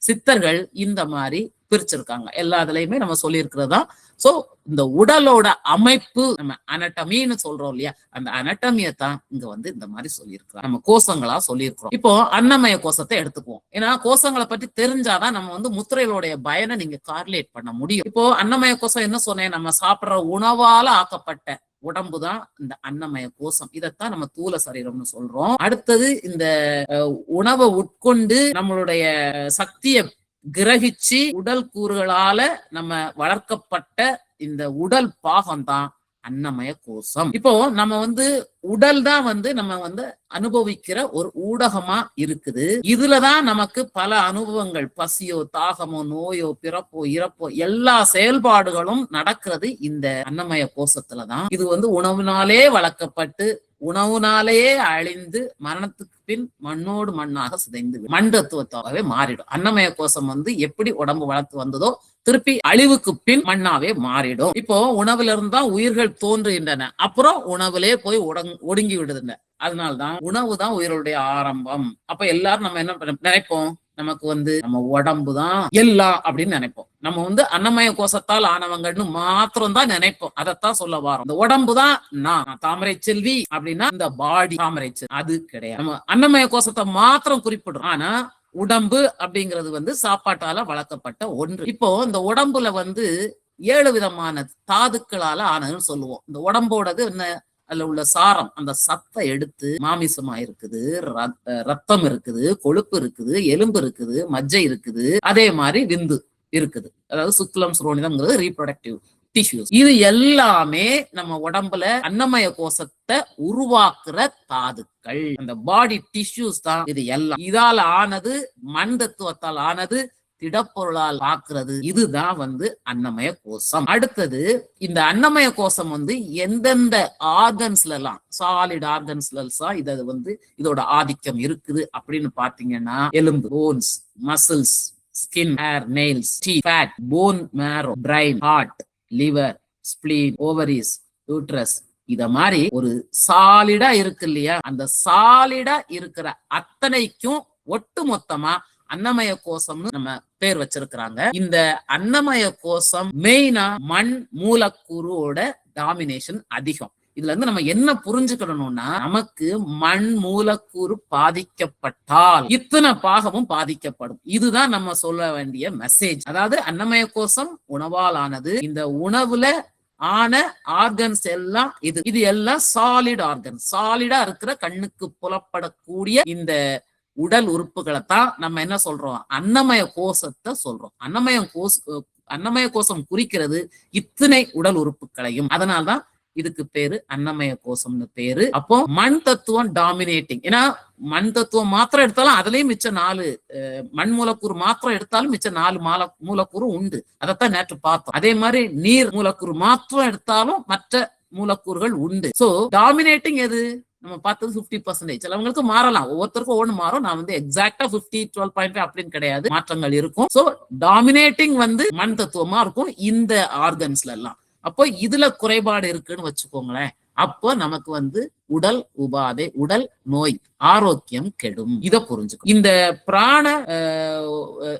Speaker 1: சித்தர்கள் இந்த மாதிரி பிரிச்சிருக்காங்க. எல்லா இதுலயுமே நம்ம சொல்லியிருக்கிறதா. சோ இந்த உடலோட அமைப்பு நம்ம அனட்டமின்னு சொல்றோம் இல்லையா, அந்த அனட்டமியை தான் இங்க வந்து இந்த மாதிரி சொல்லியிருக்கிறோம், நம்ம கோஷங்களா சொல்லியிருக்கிறோம். இப்போ அன்னமய கோஷத்தை எடுத்துக்குவோம். ஏன்னா கோஷங்களை பற்றி தெரிஞ்சாதான் நம்ம வந்து முத்திரைகளுடைய பயனை நீங்க கார்லேட் பண்ண முடியும். இப்போ அன்னமய கோஷம் என்ன சொன்னேன், நம்ம சாப்பிடுற உணவால ஆக்கப்பட்ட உடம்புதான் இந்த அன்னமய கோஷம். இதைத்தான் நம்ம தூல சரீரம்னு சொல்றோம். அடுத்தது இந்த உணவை உட்கொண்டு நம்மளுடைய சக்தியை கிரகிச்சு உடல் கூறுகளால நம்ம வளர்க்கப்பட்ட இந்த உடல் பாகம் தான் அன்னமய கோஷம். இப்போ நம்ம வந்து உடல் தான் வந்து நம்ம வந்து அனுபவிக்கிற ஒரு ஊடகமா இருக்குது. இதுலதான் நமக்கு பல அனுபவங்கள், பசியோ தாகமோ நோயோ பிறப்போ இறப்போ எல்லா செயல்பாடுகளும் நடக்கிறது இந்த அன்னமய கோஷத்துலதான். இது வந்து உணவுனாலே வளர்க்கப்பட்டு உணவுனாலேயே அழிந்து மரணத்துக்கு பின் மண்ணோடு மண்ணாக சிதைந்து மண் தத்துவத்தாகவே மாறிடும். அன்னமய கோஷம் வந்து எப்படி உடம்பு வளர்த்து வந்ததோ திருப்பி அழிவுக்கு பின் மண்ணாவே மாறிடும். இப்போ உணவுல இருந்தா உயிர்கள் தோன்றுகின்றன, அப்புறம் உணவுலே போய் ஒடுங்கி விடுதுங்க. அதனால்தான் உணவு தான் உயிர்களுடைய ஆரம்பம். அப்ப எல்லாரும் நம்ம என்ன நினைப்போம், நமக்கு வந்து நம்ம உடம்பு தான் எல்லாம் அப்படின்னு நினைப்போம். நம்ம வந்து அன்னமய கோஷத்தால் ஆனவங்கன்னு மாத்திரம் தான் நினைப்போம். அதைத்தான் சொல்ல வரோம். இந்த உடம்பு தான் நான் தாமரை செல்வி அப்படின்னா இந்த பாடி தாமரை செல்வி, அது கிடையாது. நம்ம அன்னமய கோஷத்தை மாத்திரம் குறிப்பிடுறோம். ஆனா உடம்பு அப்படிங்கிறது வந்து சாப்பாட்டால வளர்க்கப்பட்ட ஒன்று. இப்போ இந்த உடம்புல வந்து 7 விதமான தாதுக்களால ஆனதுன்னு சொல்லுவோம். இந்த உடம்போடது என்ன, அதுல உள்ள சாரம், அந்த சத்தை எடுத்து மாமிசமா இருக்குது, ரத்தம் இருக்குது, கொழுப்பு இருக்குது, எலும்பு இருக்குது, மஜ்ஜை இருக்குது, அதே மாதிரி விந்து இருக்குது. அதாவது சுக்லம் சுரோனிதம்ங்கிறது ரீப்ரொடக்டிவ் டிஷ்யூஸ். இது எல்லாமே நம்ம உடம்புல அன்னமய கோஷத்தை உருவாக்குற தாதுக்கள். அந்த பாடி டிஷ்யூஸ் தான் இது எல்லாம். இதால ஆனது, மண் தத்துவத்தால் ஆனது, திடப்பொருளால் ஆக்குறது. இதுதான் வந்து அன்னமய கோஷம். அடுத்தது இந்த அன்னமய கோஷம் வந்து எந்தெந்த ஆர்கன்ஸ்ல எல்லாம், சாலிட் ஆர்கன்ஸ்ல இத வந்து இதோட ஆதிக்கம் இருக்குது அப்படின்னு பாத்தீங்கன்னா, எலும்பு, bones, muscles, skin, hair, nails, teeth, fat, bone marrow, brain, heart, liver, spleen, ovaries, uterus, இத மாதிரி ஒரு சாலிடா இருக்கு இல்லையா, அந்த சாலிடா இருக்கிற அத்தனைக்கும் ஒட்டு மொத்தமா அன்னமய கோஷம்னு நம்ம பேர் வச்சிருக்கிறாங்க. இந்த அன்னமய கோஷம் மெயினா மண் மூலக்கூறோட டாமினேஷன் அதிகம். இதுல இருந்து நம்ம என்ன புரிஞ்சுக்கணும்னா, நமக்கு மண் மூலக்கூறு பாதிக்கப்பட்டால் இத்தனை பாகமும் பாதிக்கப்படும். இதுதான் நம்ம சொல்ல வேண்டிய மெசேஜ். அதாவது அன்னமய கோஷம் உணவால் ஆனது. இந்த உணவுல ஆன ஆர்கன்ஸ் எல்லாம் இது எல்லாம் சாலிட் ஆர்கன்ஸ். சாலிடா இருக்கிற கண்ணுக்கு புலப்படக்கூடிய இந்த உடல் உறுப்புகளை தான் நம்ம என்ன சொல்றோம், அன்னமய கோஷத்தை சொல்றோம். அன்னமய கோஷம் குறிக்கிறது இத்தனை உடல் உறுப்புகளையும். அதனால்தான் இதுக்கு பேரு அன்னமய கோஷம்னு பேரு. அப்போ மண் தத்துவம் டாமினேட்டிங். ஏன்னா மண் தத்துவம் மாத்திரம் எடுத்தாலும் அதுலயும் மிச்ச 4 மண் மூலக்கூறு மாத்திரம் எடுத்தாலும் மிச்ச 4 மூலக்கூறு உண்டு. அதைத்தான் நேற்று பார்த்தோம். அதே மாதிரி நீர் மூலக்கூறு மாத்திரம் எடுத்தாலும் மற்ற மூலக்கூறுகள் உண்டு. சோ டாமினேட்டிங் எது, நம்ம பார்த்தது 50%. சிலவங்களுக்கு மாறலாம், ஒவ்வொருத்தருக்கும் ஒவ்வொன்று மாறும். நான் வந்து எக்ஸாக்டா 50, 12.5 அப்படின்னு கிடையாது, மாற்றங்கள் இருக்கும். சோ டாமினேட்டிங் வந்து மண் தத்துவமா இருக்கும் இந்த ஆர்கன்ஸ்ல எல்லாம். அப்போ இதுல குறைபாடு இருக்குன்னு வச்சுக்கோங்களேன், அப்போ நமக்கு வந்து உடல் உபாதை, உடல் நோய், ஆரோக்கியம் கெடும். இத புரிஞ்சுக்கும். இந்த பிராண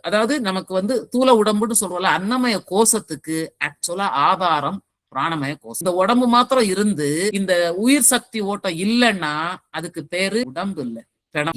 Speaker 1: அதாவது நமக்கு வந்து தூல உடம்புன்னு சொல்றோம்ல, அன்னமய கோஷத்துக்கு ஆக்சுவலா ஆதாரம் பிராணமய கோஷம். இந்த உடம்பு மாத்திரம் இருந்து இந்த உயிர் சக்தி ஓட்டம் இல்லைன்னா அதுக்கு பேரு உடம்பு இல்ல,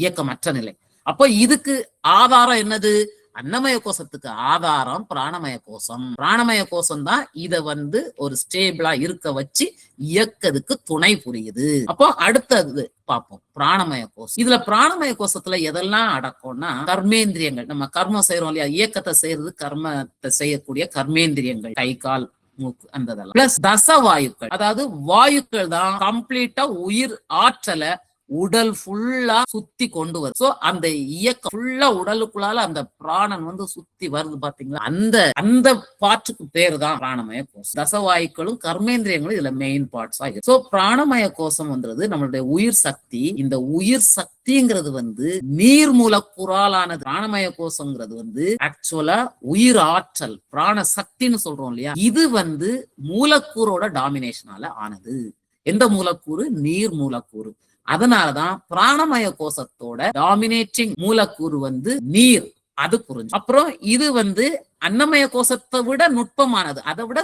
Speaker 1: இயக்கமற்ற நிலை. அப்போ இதுக்கு ஆதாரம் என்னது, அன்னமய கோஷத்துக்கு ஆதாரம் பிராணமய கோஷம். பிராணமய கோஷம் தான் இத வந்து ஒரு ஸ்டேபிளா இருக்க வச்சு இயக்கத்துக்கு துணை புரியுது. அப்போ அடுத்தது பார்ப்போம் பிராணமய கோஷம். இதுல பிராணமய கோஷத்துல எதெல்லாம் அடக்கும்னா, கர்மேந்திரியங்கள். நம்ம கர்மம் செய்யறோம் இல்லையா, இயக்கத்தை செய்யறது, கர்மத்தை செய்யக்கூடிய கர்மேந்திரியங்கள், கை கால் மூக்கு அந்த பிளஸ் தசவாயுக்கள். அதாவது வாயுக்கள் தான் கம்ப்ளீட்டா உயிர் ஆற்றலை உடல் ஃபுல்லா சுத்தி கொண்டு வரும். சோ அந்த இயக்கம் ஃபுல்லா உடலுக்குள்ளால அந்த பிராணன் வந்து சுத்தி வருது பாத்தீங்களா, அந்த பாட்டுக்கு பேரு தான் பிராணமய கோஷம். தசவாயுக்களும் கர்மேந்திரியங்களும் இதுல மெயின் பார்ட்ஸா இருக்கு. சோ பிராணமய கோஷம் வந்துறது நம்மளுடைய உயிர் சக்தி. இந்த உயிர் சக்திங்கிறது வந்து நீர் மூலக்கூறாலானது. பிராணமய கோஷங்கிறது வந்து ஆக்சுவலா உயிர் ஆற்றல், பிராண சக்தின்னு சொல்றோம் இல்லையா, இது வந்து மூலக்கூறோட டாமினேஷனால ஆனது. எந்த மூலக்கூறு, நீர் மூலக்கூறு. அதனாலதான் பிராணமய கோஷத்தோட டாமினேட்டிங் மூலக்கூறு வந்து நீர் அது புரிஞ்சு. அப்புறம் இது வந்து அன்னமய கோஷத்தை விட நுட்பமானது, அதை விட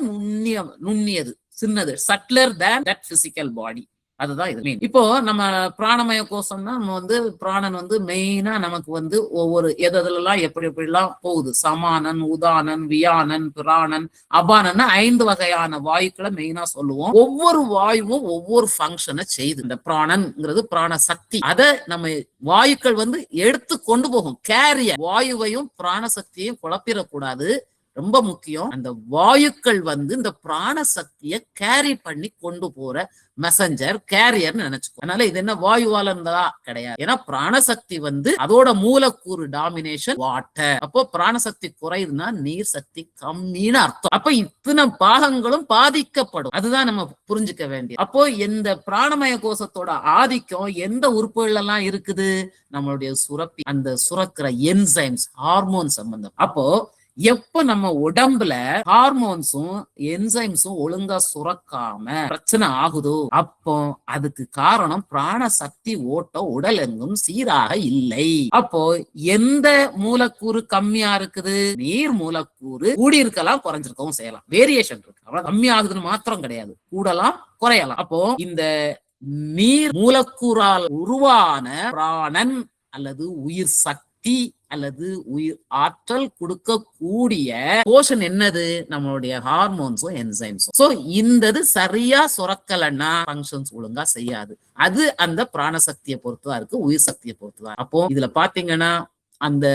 Speaker 1: நுண்ணியது, சின்னது, சட்லர் தேன் தட் பிசிக்கல் பாடி. அதுதான் இது மெயின். இப்போ நம்ம பிராணமய கோஷம்னா நம்ம வந்து பிராணன் வந்து மெயினா நமக்கு வந்து ஒவ்வொரு எதெல்லாம் எப்படி எப்படிலாம் போகுது, சமானன், உதானன், வியானன், பிராணன், அபானன் 5 வகையான வாயுக்களை மெயினா சொல்லுவோம். ஒவ்வொரு வாயுவும் ஒவ்வொரு ஃபங்க்ஷனை செய்யுது. இந்த பிராணன்ங்கிறது பிராண சக்தி, அதை நம்ம வாயுக்கள் வந்து எடுத்து கொண்டு போகும், கேரியர். வாயுவையும் பிராண சக்தியையும் குழப்பிடக்கூடாது, ரொம்ப முக்கியம். அந்த வாயுக்கள் வந்து இந்த பிராண சக்தியை கேரி பண்ணி கொண்டு போற மெசஞ்சர், கேரியர்னு நினைச்சுக்கோ. அதனால இது என்ன வாயுவால இருந்தா கிடையாது. ஏன்னா பிராணசக்தி வந்து அதோட மூலக்கூறு டாமினேஷன் வாட்டர். அப்போ பிராணசக்தி குறையுதுன்னா நீர் சக்தி கம்மின்னு அர்த்தம். அப்ப இத்தனை பாகங்களும் பாதிக்கப்படும், அதுதான் நம்ம புரிஞ்சுக்க வேண்டியது. அப்போ இந்த பிராணமய கோஷத்தோட ஆதிக்கம் எந்த உறுப்புகள் எல்லாம் இருக்குது, நம்மளுடைய சுரப்பி, அந்த சுரக்கிற என்சைம்ஸ், ஹார்மோன் சம்பந்தம். அப்போ எப்ப நம்ம உடம்புல ஹார்மோன்ஸும் என்சைம்ஸும் ஒழுங்கா சுரக்காம பிரச்சனை ஆகுதோ, அப்போ அதுக்கு காரணம் பிராண சக்தி ஓட்டம் உடல் எங்கும் சீராக இல்லை. அப்போ எந்த மூலக்கூறு கம்மியா இருக்குது, நீர் மூலக்கூறு கூடி இருக்கலாம், குறைஞ்சிருக்கவும் செய்யலாம், வேரியேஷன் இருக்கு. அவ்வளவு கம்மி ஆகுதுன்னு மாத்திரம் கிடையாது, கூடலாம் குறையலாம். அப்போ இந்த நீர் மூலக்கூறால் உருவான பிராணன் அல்லது உயிர் சக்தி அல்லது உயிர் ஆற்றல் கொடுக்கக்கூடிய போஷன் என்னது, நம்மளுடைய ஹார்மோன்ஸும் என்சைம்ஸும். சோ இந்த சரியா சுரக்கலன்னா ஃபங்க்ஷன்ஸ் ஒழுங்கா செய்யாது. அது அந்த பிராணசக்தியை பொறுத்துதான் இருக்கு, உயிர் சக்தியை பொறுத்துதான். அப்போ இதுல பாத்தீங்கன்னா அந்த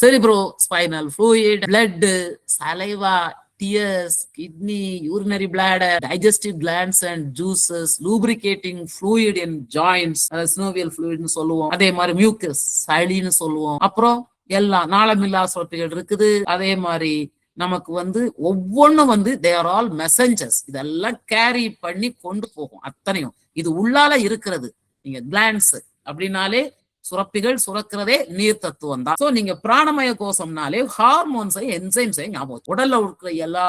Speaker 1: cerebro spinal fluid, blood, saliva, tears, kidney, urinary bladder, digestive glands and juices, lubricating fluid in joints, synovial fluid னு சொல்லுவோம். அதே மாதிரி மியூக்கஸ், சளின்னு சொல்லுவோம். அப்புறம் எல்லாம் நாளமில்லா சுரப்பிகள் இருக்குது. அதே மாதிரி நமக்கு வந்து ஒவ்வொன்றும் வந்து they are all messengers. இதெல்லாம் கேரி பண்ணி கொண்டு போகும் அத்தனையும். இது உள்ளால இருக்கிறது. நீங்க கிளான்ஸ் அப்படின்னாலே சுரப்பிகள் சுரக்கிறதே நீர் தத்துவம் தான். சோ நீங்க பிராணமய கோஷம்னாலே ஹார்மோன்ஸை என்சைம்ஸை ஞாபகம். உடல்ல இருக்கிற எல்லா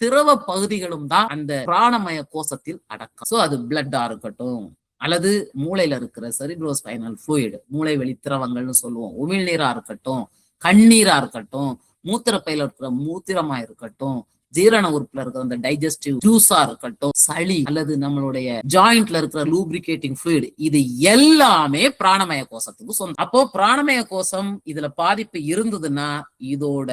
Speaker 1: திரவ பகுதிகளும் தான் அந்த பிராணமய கோஷத்தில் அடக்கம். சோ அது பிளட்டா இருக்கட்டும், அல்லது மூளையில இருக்கிற செரிப்ரோஸ்பைனல் ஃப்ளூயிட், மூளை வெளி திரவங்கள்னு சொல்லுவோம், உமிழ்நீரா இருக்கட்டும், கண்ணீரா இருக்கட்டும், மூத்திரப்பையில இருக்கிற மூத்திரமா இருக்கட்டும், ஜீரண உறுப்புல இருக்கிற அந்த டைஜஸ்டிவ் ஜூஸா இருக்கட்டும், சளி அல்லது நம்மளுடைய ஜாயிண்ட்ல இருக்கிற லூப்ரிகேட்டிங் ஃப்ளூயிட், இது எல்லாமே பிராணமய கோஷத்துக்கு சொந்தம். அப்போ பிராணமய கோஷம் இதுல பாதிப்பு இருந்ததுன்னா இதோட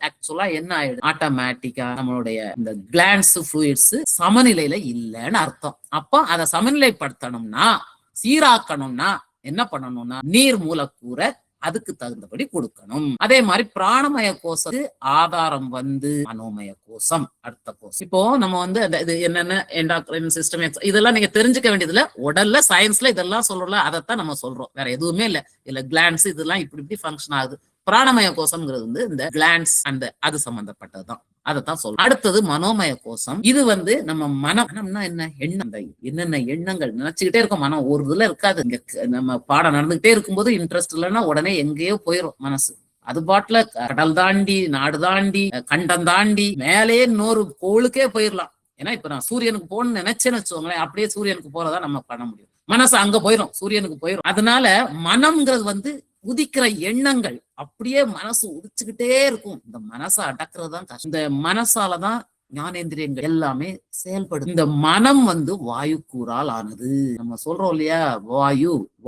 Speaker 1: ஆக்சுவலா என்ன ஆயிடும், ஆட்டோமேட்டிக்கா நம்மளுடைய இந்த கிளாண்ட்ஸ் ஃப்ளூயிட்ஸ் சமநிலையில இல்லைன்னு அர்த்தம். அப்போ அதை சமநிலைப்படுத்தணும்னா, சீராக்கணும்னா என்ன பண்ணணும்னா நீர் மூலக்கூறை அதுக்கு தகுந்தபடி கொடுக்கணும். அதே மாதிரி பிராணமய கோஷத்துக்கு ஆதாரம் வந்து மனோமய கோஷம், அடுத்த கோஷம். இப்போ நம்ம வந்து இது என்னென்ன எண்டாக்ரைன் சிஸ்டம் இதெல்லாம் நீங்க தெரிஞ்சுக்க வேண்டியதுல, உடல்ல சயின்ஸ்ல இதெல்லாம் சொல்றோம்ல, அதைத்தான் நம்ம சொல்றோம், வேற எதுவுமே இல்ல. இல்ல கிளாண்ட்ஸ் இதெல்லாம் இப்படி ஃபங்க்ஷன் ஆகுது. பிராணமய கோஷம்ங்கிறது வந்து இந்த கிளாண்ட்ஸ் அந்த அது சம்பந்தப்பட்டதுதான், அதைத்தான் சொல்றோம். அடுத்தது மனோமய கோஷம். இது வந்து நம்ம மனம்னா என்ன, எண்ணம், என்னென்ன எண்ணங்கள் நினைச்சுக்கிட்டே இருக்கும். மனம் ஒரு இதுல இருக்காது. இங்க நம்ம பாடம் நடந்துகிட்டே இருக்கும்போது இன்ட்ரெஸ்ட் இல்லைன்னா உடனே எங்கேயோ போயிடும் மனசு. அது பாட்டுல கடல் தாண்டி, நாடு தாண்டி, கண்டம் தாண்டி, மேலே இன்னொரு கோளுக்கே போயிடலாம். ஏன்னா இப்ப நான் சூரியனுக்கு போகணும்னு நினைச்சேன்னு வச்சுக்கோங்களேன், அப்படியே சூரியனுக்கு போறதா நம்ம பண்ண முடியும். மனசு அங்க போயிடும், சூரியனுக்கு போயிடும். அதனால மனம்ங்கிறது வந்து உதிக்கிற எண்ணங்கள் அப்படியே மனசு உதிச்சுக்கிட்டே இருக்கும். இந்த மனசை அடக்குறது தான் கஷ்டம். இந்த மனசாலதான் ஞானேந்திரியங்கள் எல்லாமே செயல்படும். இந்த மனம் வந்து வாயு கூறால் ஆனது. நம்ம சொல்றோம் இல்லையா,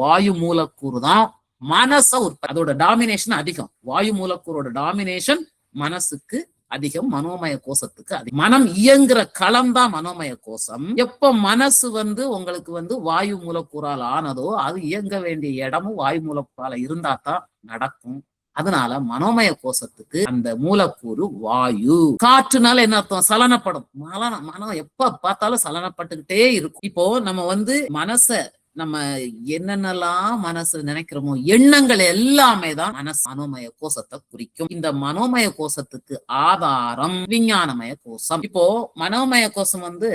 Speaker 1: வாயு மூலக்கூறு தான் மனச உற்பத்தி, அதோட டாமினேஷன் அதிகம். வாயு மூலக்கூறோட டாமினேஷன் மனசுக்கு அதிகம், மனோமய கோஷத்துக்கு அதிகம். மனம் இயங்குற களம் தான் மனோமய கோஷம். எப்ப மனசு வந்து உங்களுக்கு வந்து வாயு மூலக்கூறால் ஆனதோ, அது இயங்க வேண்டிய இடமும் வாயு மூலக்கூறால இருந்தா தான் நடக்கும். அதனால மனோமய கோஷத்துக்கு அந்த மூலக்கூறு வாயு. காற்றுனால என்ன அர்த்தம், சலனப்படும். மனம் எப்ப பார்த்தாலும் சலனப்பட்டுக்கிட்டே இருக்கும். இப்போ நம்ம வந்து நம்ம என்னென்னலாம் மனசு நினைக்கிறோமோ எண்ணங்கள் எல்லாமே தான் மனோமய கோஷத்தை குறிக்கும். இந்த மனோமய கோஷத்துக்கு ஆதாரம் விஞ்ஞானமய கோஷம். இப்போ மனோமய கோஷம் வந்து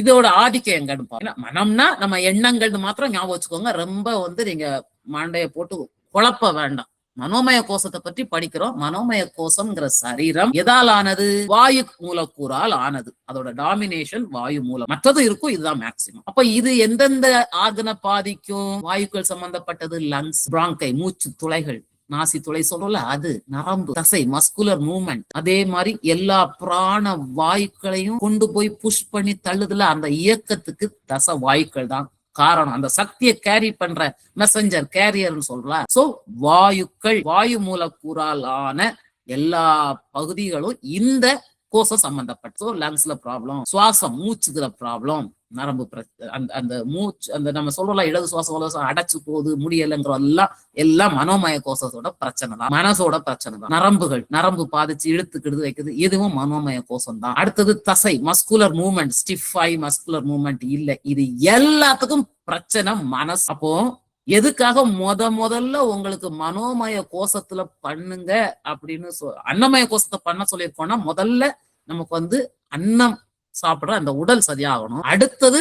Speaker 1: இதோட ஆதிக்கம் எங்கன்னு பாருங்க. மனம்னா நம்ம எண்ணங்கள் மாத்திரம் ஞாபகம் வச்சுக்கோங்க, ரொம்ப வந்து நீங்க மண்டைய போட்டு குழப்ப வேண்டாம். மனோமய கோஷத்தை பற்றி படிக்கிறோம். மனோமய கோஷம்ங்கிற சரீரம் எதால் ஆனது, வாயு மூலக்கூறால் ஆனது. அதோட டாமினேஷன் வாயு மூலம், மற்றது இருக்கும், இதுதான் மேக்சிமம். அப்ப இது எந்தெந்த ஆர்கனை பாதிக்கும், வாயுக்கள் சம்பந்தப்பட்டது லங்ஸ், பிராங்கை, மூச்சு துளைகள், நாசி துளை சொல்றோம்ல, அது நரம்பு, தசை, மஸ்குலர் மூவ்மெண்ட். அதே மாதிரி எல்லா பிராண வாயுக்களையும் கொண்டு போய் புஷ் பண்ணி தள்ளுதுல, அந்த இயக்கத்துக்கு தச வாயுக்கள் தான் காரணம். அந்த சக்தியை கேரி பண்ற மெசஞ்சர், கேரியர்னு சொல்றா. சோ வாயுக்கள், வாயு மூலக்கூறாலான எல்லா பகுதிகளும் இந்த கோஷம் சம்பந்தப்பட்ட. லங்ஸ்ல ப்ராப்ளம், சுவாசம் மூச்சுக்கிற ப்ராப்ளம், நரம்பு அந்த மூச்சு, அந்த நம்ம சொல்றோம்ல இடது சுவாசம் அடைச்சு போகுது முடியலைங்கிறோம், எல்லாம் மனோமய கோஷத்தோட பிரச்சனை தான், மனசோட பிரச்சனை தான். நரம்பு பாதிச்சு இழுத்துக்கிடுது வைக்குது, இதுவும் மனோமய கோஷம் தான். அடுத்தது தசை, மஸ்குலர் மூவ்மெண்ட், ஸ்டிஃப் ஆகி மஸ்குலர் மூவ்மெண்ட் இல்ல, இது எல்லாத்துக்கும் பிரச்சனை மனசு. அப்போ எதுக்காக முதல்ல உங்களுக்கு மனோமய கோஷத்துல பண்ணுங்க அப்படின்னு அன்னமய கோஷத்தை பண்ண சொல்லியிருக்கோம்னா, முதல்ல நமக்கு அன்னம் சாப்பிடுற அந்த உடல் சரியாகணும். அடுத்தது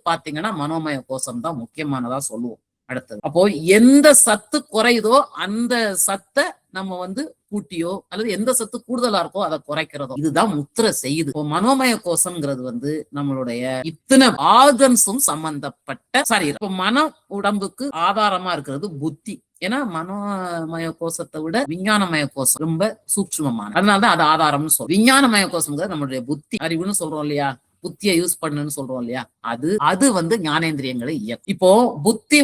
Speaker 1: பாத்தீங்கன்னா மனோமய கோஷம் தான் முக்கியமானதா சொல்லுவோம். அடுத்தது அப்போ எந்த சத்து குறையுதோ அந்த சத்தை நம்ம கூட்டியோ அல்லது எந்த சத்து கூடுதலா இருக்கோ அதை குறைக்கிறதோ, இதுதான் முத்திரை செய்யுது. இப்போ மனோமய கோஷம்ங்கிறது நம்மளுடைய இத்தனை ஆர்கன்ஸும் சம்பந்தப்பட்ட சரீரம். இப்போ மன உடம்புக்கு ஆதாரமா இருக்கிறது புத்தி. ஏன்னா மனோமய கோஷத்தை விட விஞ்ஞானமய கோஷம் ரொம்ப சூட்சுமமான, அதனாலதான் அது ஆதாரம்னு சொல்றோம். விஞ்ஞானமய கோஷம்ங்கிறது நம்மளுடைய புத்தி, அறிவுன்னு சொல்றோம் இல்லையா, புத்தியை யூஸ் பண்ணுன்னு சொல்றோம் இல்லையா, அது ஞானேந்திரியங்களை இயக்கும். இப்போ புத்தி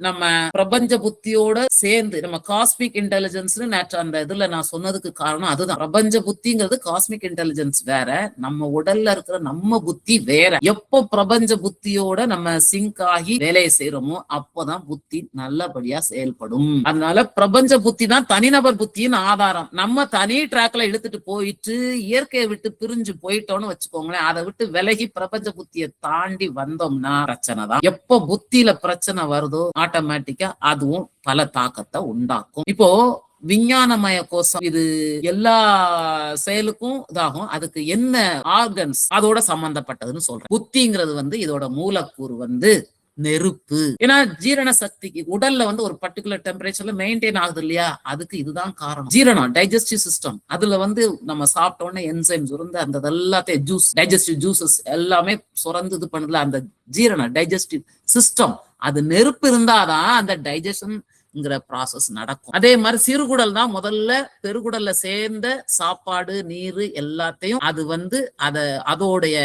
Speaker 1: நம்ம பிரபஞ்ச புத்தியோட சேர்ந்து நம்ம காஸ்மிக் இன்டெலிஜென்ஸ் அந்த இதுல நான் சொன்னதுக்கு காரணம் அதுதான். பிரபஞ்ச புத்திங்கிறது காஸ்மிக் இன்டெலிஜென்ஸ் வேற, நம்ம உடல்ல இருக்கிற நம்ம புத்தி வேற. எப்போ பிரபஞ்ச புத்தியோட நம்ம சிங்க் ஆகி வேலையை செய்யறோமோ அப்போதான் புத்தி நல்லபடியா செயல்படும். அதனால பிரபஞ்ச புத்தி தான் தனிநபர் புத்தியின் ஆதாரம். நம்ம தனி ட்ராக்ல இழுத்துட்டு போயிட்டு இயற்கையை விட்டு பிரிஞ்சு போயிட்டோம்னு வச்சுக்கோங்களேன், அதை விட்டு விலகி பிரபஞ்ச புத்தியை தாண்டி வந்தோம்னா பிரச்சனை தான். எப்போ புத்தியில பிரச்சனை வருதோ ஆட்டோமேட்டிக்கா அதுவும் பல தாக்கத்தை உண்டாக்கும். இப்போ விஞ்ஞானமய கோஷம் இது எல்லா செயலுக்கும் இதாகும். அதுக்கு என்ன ஆர்கன்ஸ் அதோட சம்பந்தப்பட்டதுன்னு சொல்றேன். புத்திங்கிறது இதோட மூலக்கூறு நெருப்பு. ஏன்னா ஜீரண சக்திக்கு உடல்ல ஒரு பர்டிகுலர் டெம்பரேச்சர்ல மெயின்டைன் ஆகுது இல்லையா, அதுக்கு இதுதான் காரணம். ஜீரணம், டைஜஸ்டிவ் சிஸ்டம், அதுல நம்ம சாப்பிட்ட உடனே என்சைம் சுரந்து அந்த எல்லாத்தையும் ஜூஸ், டைஜஸ்டிவ் ஜூசஸ் எல்லாமே சுரந்து இது பண்ணுதுல, அந்த ஜீரணம் டைஜஸ்டிவ் சிஸ்டம், அது நெருப்பு இருந்தாதான் அந்த டைஜஷன்ங்கிற ப்ராசஸ் நடக்கும். அதே மாதிரி சிறுகுடல் தான் முதல்ல பெருகுடல்ல சேர்ந்த சாப்பாடு நீர் எல்லாத்தையும் அது அதோடைய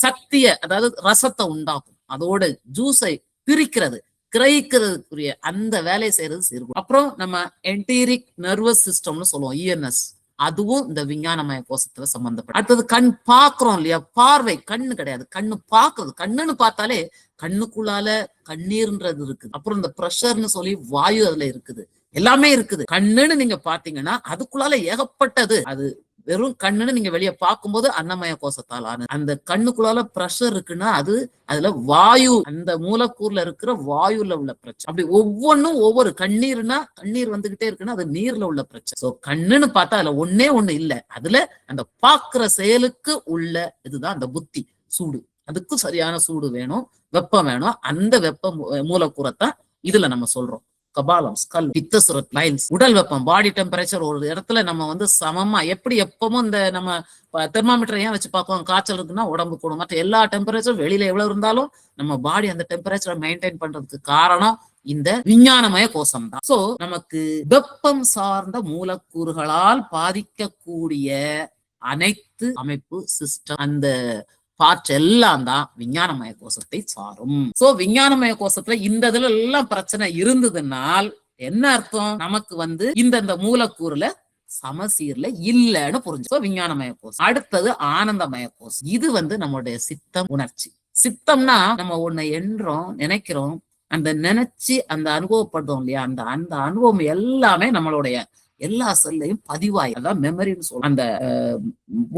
Speaker 1: சக்திய, அதாவது ரசத்தை உண்டாக்கும், அதோட ஜூஸை பிரிக்கிறது, கிரகிக்கிறதுக்குரிய அந்த வேலையை செய்யறது சிறுகுடல். அப்புறம் நம்ம என்டீரிக் நர்வஸ் சிஸ்டம்னு சொல்லுவோம், இஎன்எஸ், அதுவும் இந்த விஞ்ஞானமய கோஷத்துல சம்பந்தப்பட்ட. அடுத்தது கண் பாக்குறோம் இல்லையா, பார்வை, கண்ணு கிடையாது, கண்ணு பாக்குறது. கண்ணுன்னு பார்த்தாலே கண்ணுக்குள்ளால கண்ணீர்ன்றது இருக்குது, அப்புறம் இந்த பிரஷர்னு சொல்லி வாயு அதுல இருக்குது, எல்லாமே இருக்குது. கண்ணுன்னு நீங்க பாத்தீங்கன்னா அதுக்குள்ளால ஏகப்பட்டது. அது வெறும் கண்ணுன்னு நீங்க வெளியே பார்க்கும்போது அன்னமய கோஷத்தால் ஆனது. அந்த கண்ணுக்குள்ளால பிரஷர் இருக்குன்னா அதுல வாயு, அந்த மூலக்கூறுல இருக்கிற வாயுல உள்ள பிரச்சனை. அப்படி ஒவ்வொன்றும் ஒவ்வொரு, கண்ணீர்னா கண்ணீர் வந்துகிட்டே இருக்குன்னா அது நீர்ல உள்ள பிரச்சனை. சோ கண்ணுன்னு பார்த்தா அதுல ஒன்னே ஒண்ணு இல்ல, அதுல அந்த பாக்குற செயலுக்கு உள்ள இதுதான் அந்த புத்தி. சூடு, அதுக்கும் சரியான சூடு வேணும், வெப்பம் வேணும். அந்த வெப்ப மூலக்கூறத்தான் இதுல நம்ம சொல்றோம். கபாலம், ஸ்கல், பித்தசுரத், லைன்ஸ், உடல் வெப்பம், பாடி டெம்பரேச்சர். ஒரு இடத்துல நம்ம சமமா, எப்படி எப்பவும் இந்த நம்ம தெர்மாமீட்டர் ஏன் வச்சு பார்ப்போம், காய்ச்சல் இருக்குன்னா உடம்பு கூடும், மற்ற எல்லா டெம்பரேச்சரும் வெளியில எவ்வளவு இருந்தாலும் நம்ம பாடி அந்த டெம்பரேச்சரை மெயின்டைன் பண்றதுக்கு காரணம் இந்த விஞ்ஞானமய கோஷம் தான். சோ நமக்கு வெப்பம் சார்ந்த மூலக்கூறுகளால் பாதிக்கக்கூடிய அனைத்து அமைப்பு சிஸ்டம், அந்த பார்ட் எல்லாம் தான் விஞ்ஞானமய கோஷத்தை சாரும். சோ விஞ்ஞானமய கோஷத்துல இந்த இதுல எல்லாம் பிரச்சனை இருந்ததுனால் என்ன அர்த்தம், நமக்கு இந்த மூலக்கூறுல சமசீர்ல இல்லன்னு புரிஞ்சு. விஞ்ஞானமய கோஷம். அடுத்தது ஆனந்தமய கோஷம். இது நம்மளுடைய சித்தம், உணர்ச்சி. சித்தம்னா நம்ம ஒண்ணு எண்றோம், நினைக்கிறோம், அந்த நினைச்சு அந்த அனுபவப்படுறோம் இல்லையா, அந்த அனுபவம் எல்லாமே நம்மளுடைய எல்லா செல்லையும் பதிவாய், அதான் மெமரின்னு சொல்றோம், அந்த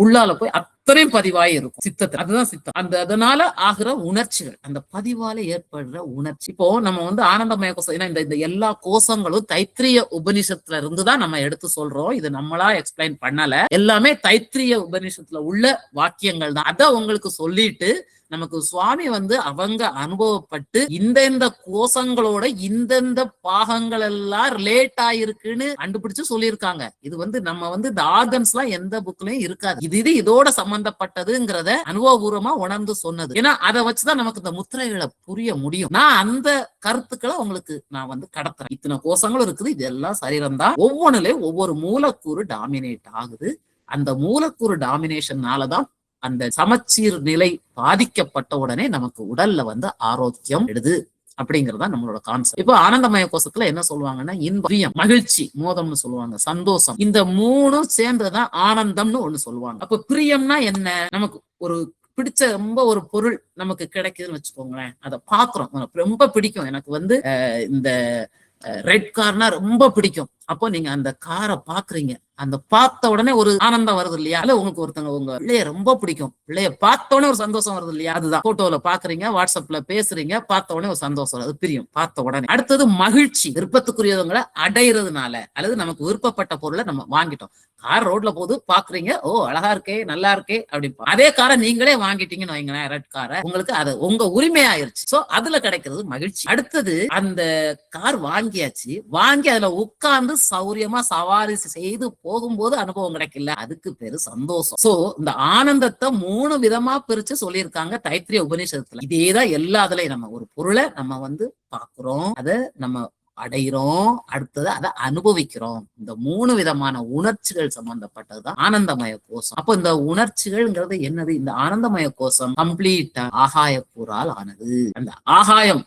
Speaker 1: உள்ளால போய் அத்தனையும் பதிவாய் இருக்கும் சித்தத்தில். அதுதான் சித்தம். அதனால ஆகிற உணர்ச்சிகள், அந்த பதிவால ஏற்படுற உணர்ச்சி. இப்போ நம்ம ஆனந்தமய கோஷம், ஏன்னா இந்த எல்லா கோஷங்களும் தைத்திரிய உபநிஷத்துல இருந்துதான் நம்ம எடுத்து சொல்றோம். இது நம்மளா எக்ஸ்பிளைன் பண்ணல, எல்லாமே தைத்திரிய உபநிஷத்துல உள்ள வாக்கியங்கள் தான். அத உங்களுக்கு சொல்லிட்டு நமக்கு சுவாமி அவங்க அனுபவப்பட்டு இந்த கோஷங்களோட இந்த பாகங்கள் எல்லாம் ரிலேட் ஆயிருக்குன்னு கண்டுபிடிச்சு சொல்லியிருக்காங்க. இது நம்ம இந்த ஆர்கன்ஸ் எல்லாம் எந்த புக்லயும் இருக்காது. இது இதோட சம்பந்தம் சம்பந்தப்பட்டதுங்கிறத அனுபவபூர்வமா உணர்ந்து சொன்னது. ஏன்னா அதை வச்சுதான் நமக்கு இந்த முத்திரைகளை புரிய முடியும். நான் அந்த கருத்துக்களை உங்களுக்கு நான் கடத்துறேன். இத்தனை கோஷங்கள் இருக்குது, இதெல்லாம் சரீரம் தான். ஒவ்வொன்றுலயும் ஒவ்வொரு மூலக்கூறு டாமினேட் ஆகுது. அந்த மூலக்கூறு டாமினேஷன்னாலதான் அந்த சமச்சீர் நிலை பாதிக்கப்பட்ட உடனே நமக்கு உடல்ல ஆரோக்கியம் எடுது அப்படிங்கறதா நம்மளோட கான்செப்ட். இப்போ ஆனந்தமய கோஷத்துல என்ன சொல்லுவாங்கன்னா, இன்பம், மகிழ்ச்சி, மோதம்னு சொல்லுவாங்க, சந்தோஷம். இந்த மூணும் சேர்ந்ததுதான் ஆனந்தம்னு ஒண்ணு சொல்லுவாங்க. அப்ப பிரியம்னா என்ன? நமக்கு ஒரு பிடிச்ச ரொம்ப ஒரு பொருள் நமக்கு கிடைக்குதுன்னு வச்சுக்கோங்களேன், அதை பாக்குறோம், ரொம்ப பிடிக்கும். எனக்கு இந்த ரெட் கார்னா ரொம்ப பிடிக்கும். அப்போ நீங்க அந்த காரை பாக்குறீங்க, அந்த பார்த்த உடனே ஒரு ஆனந்தம் வருது இல்லையா? அல்ல உங்களுக்கு ஒருத்தங்க உங்க பிள்ளைய ரொம்ப பிடிக்கும், பிள்ளைய பார்த்த உடனே ஒரு சந்தோஷம் வருது இல்லையா? அதுதான். போட்டோல பாக்குறீங்க, வாட்ஸ்அப்ல பேசுறீங்க, பார்த்த உடனே ஒரு சந்தோஷம், அது பிரியம், பார்த்த உடனே. அடுத்தது மகிழ்ச்சி, விருப்பத்துக்குரியவங்களை அடையிறதுனால அல்லது நமக்கு விருப்பப்பட்ட பொருளை நம்ம வாங்கிட்டோம். கார் ரோட்ல போது பாக்குறீங்க, ஓ அழகா இருக்கே, நல்லா இருக்கே அப்படி. அதே காரை நீங்களே வாங்கிட்டீங்கன்னு வைங்களேன், ரெட் காரை, உங்களுக்கு அது உங்க உரிமை ஆயிருச்சு. சோ அதுல கிடைக்கிறது மகிழ்ச்சி. அடுத்தது அந்த கார் வாங்கியாச்சு, வாங்கி அதுல உட்கார்ந்து சௌரியமா சவாரி செய்து போகும்போது அனுபவம் கிடைக்கல, அதுக்கு பேரு சந்தோஷம். சோ இந்த ஆனந்தத்தை 3 விதமா பிரிச்சு சொல்லியிருக்காங்க தைத்திரிய உபநிஷத்துல. இதேதான் எல்லாத்துலயும். நம்ம ஒரு பொருளை நம்ம பாக்குறோம், அதை நம்ம அடைகிறோம், அடுத்தது அதை அனுபவிக்கிறோம். இந்த 3 விதமான உணர்ச்சிகள் சம்பந்தப்பட்டதுதான் ஆனந்தமய கோஷம். அப்ப இந்த உணர்ச்சிகள்ங்கிறது என்னது? இந்த ஆனந்தமய கோஷம் கம்ப்ளீட்டா ஆகாய கூறால் ஆனது. அந்த ஆகாயம்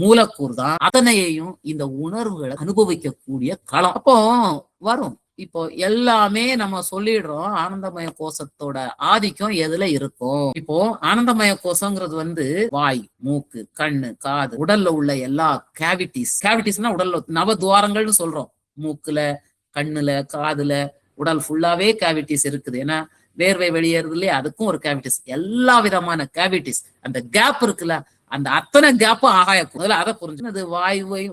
Speaker 1: மூலக்கூறு தான் அத்தனையையும் இந்த உணர்வுகளை அனுபவிக்கக்கூடிய களம். அப்போ வரும். இப்போ எல்லாமே நம்ம சொல்லிடுறோம், ஆனந்தமய கோஷத்தோட ஆதிக்கம் எதுல இருக்கும்? இப்போ ஆனந்தமய கோஷங்கிறது வாய், மூக்கு, கண்ணு, காது, உடல்ல உள்ள எல்லா கேவிட்டிஸ்னா உடல்ல நவதுவாரங்கள்னு சொல்றோம். மூக்குல, கண்ணுல, காதுல, உடல் ஃபுல்லாவே கேவிட்டிஸ் இருக்குது. ஏன்னா வேர்வை வெளியேறது இல்லையா, அதுக்கும் ஒரு கேவிட்டிஸ். எல்லா விதமான கேவிட்டிஸ், அந்த கேப் இருக்குல்ல, அந்த அத்தனை கேப்பும் ஆகாய முதல்ல அதை புரிஞ்சு. அது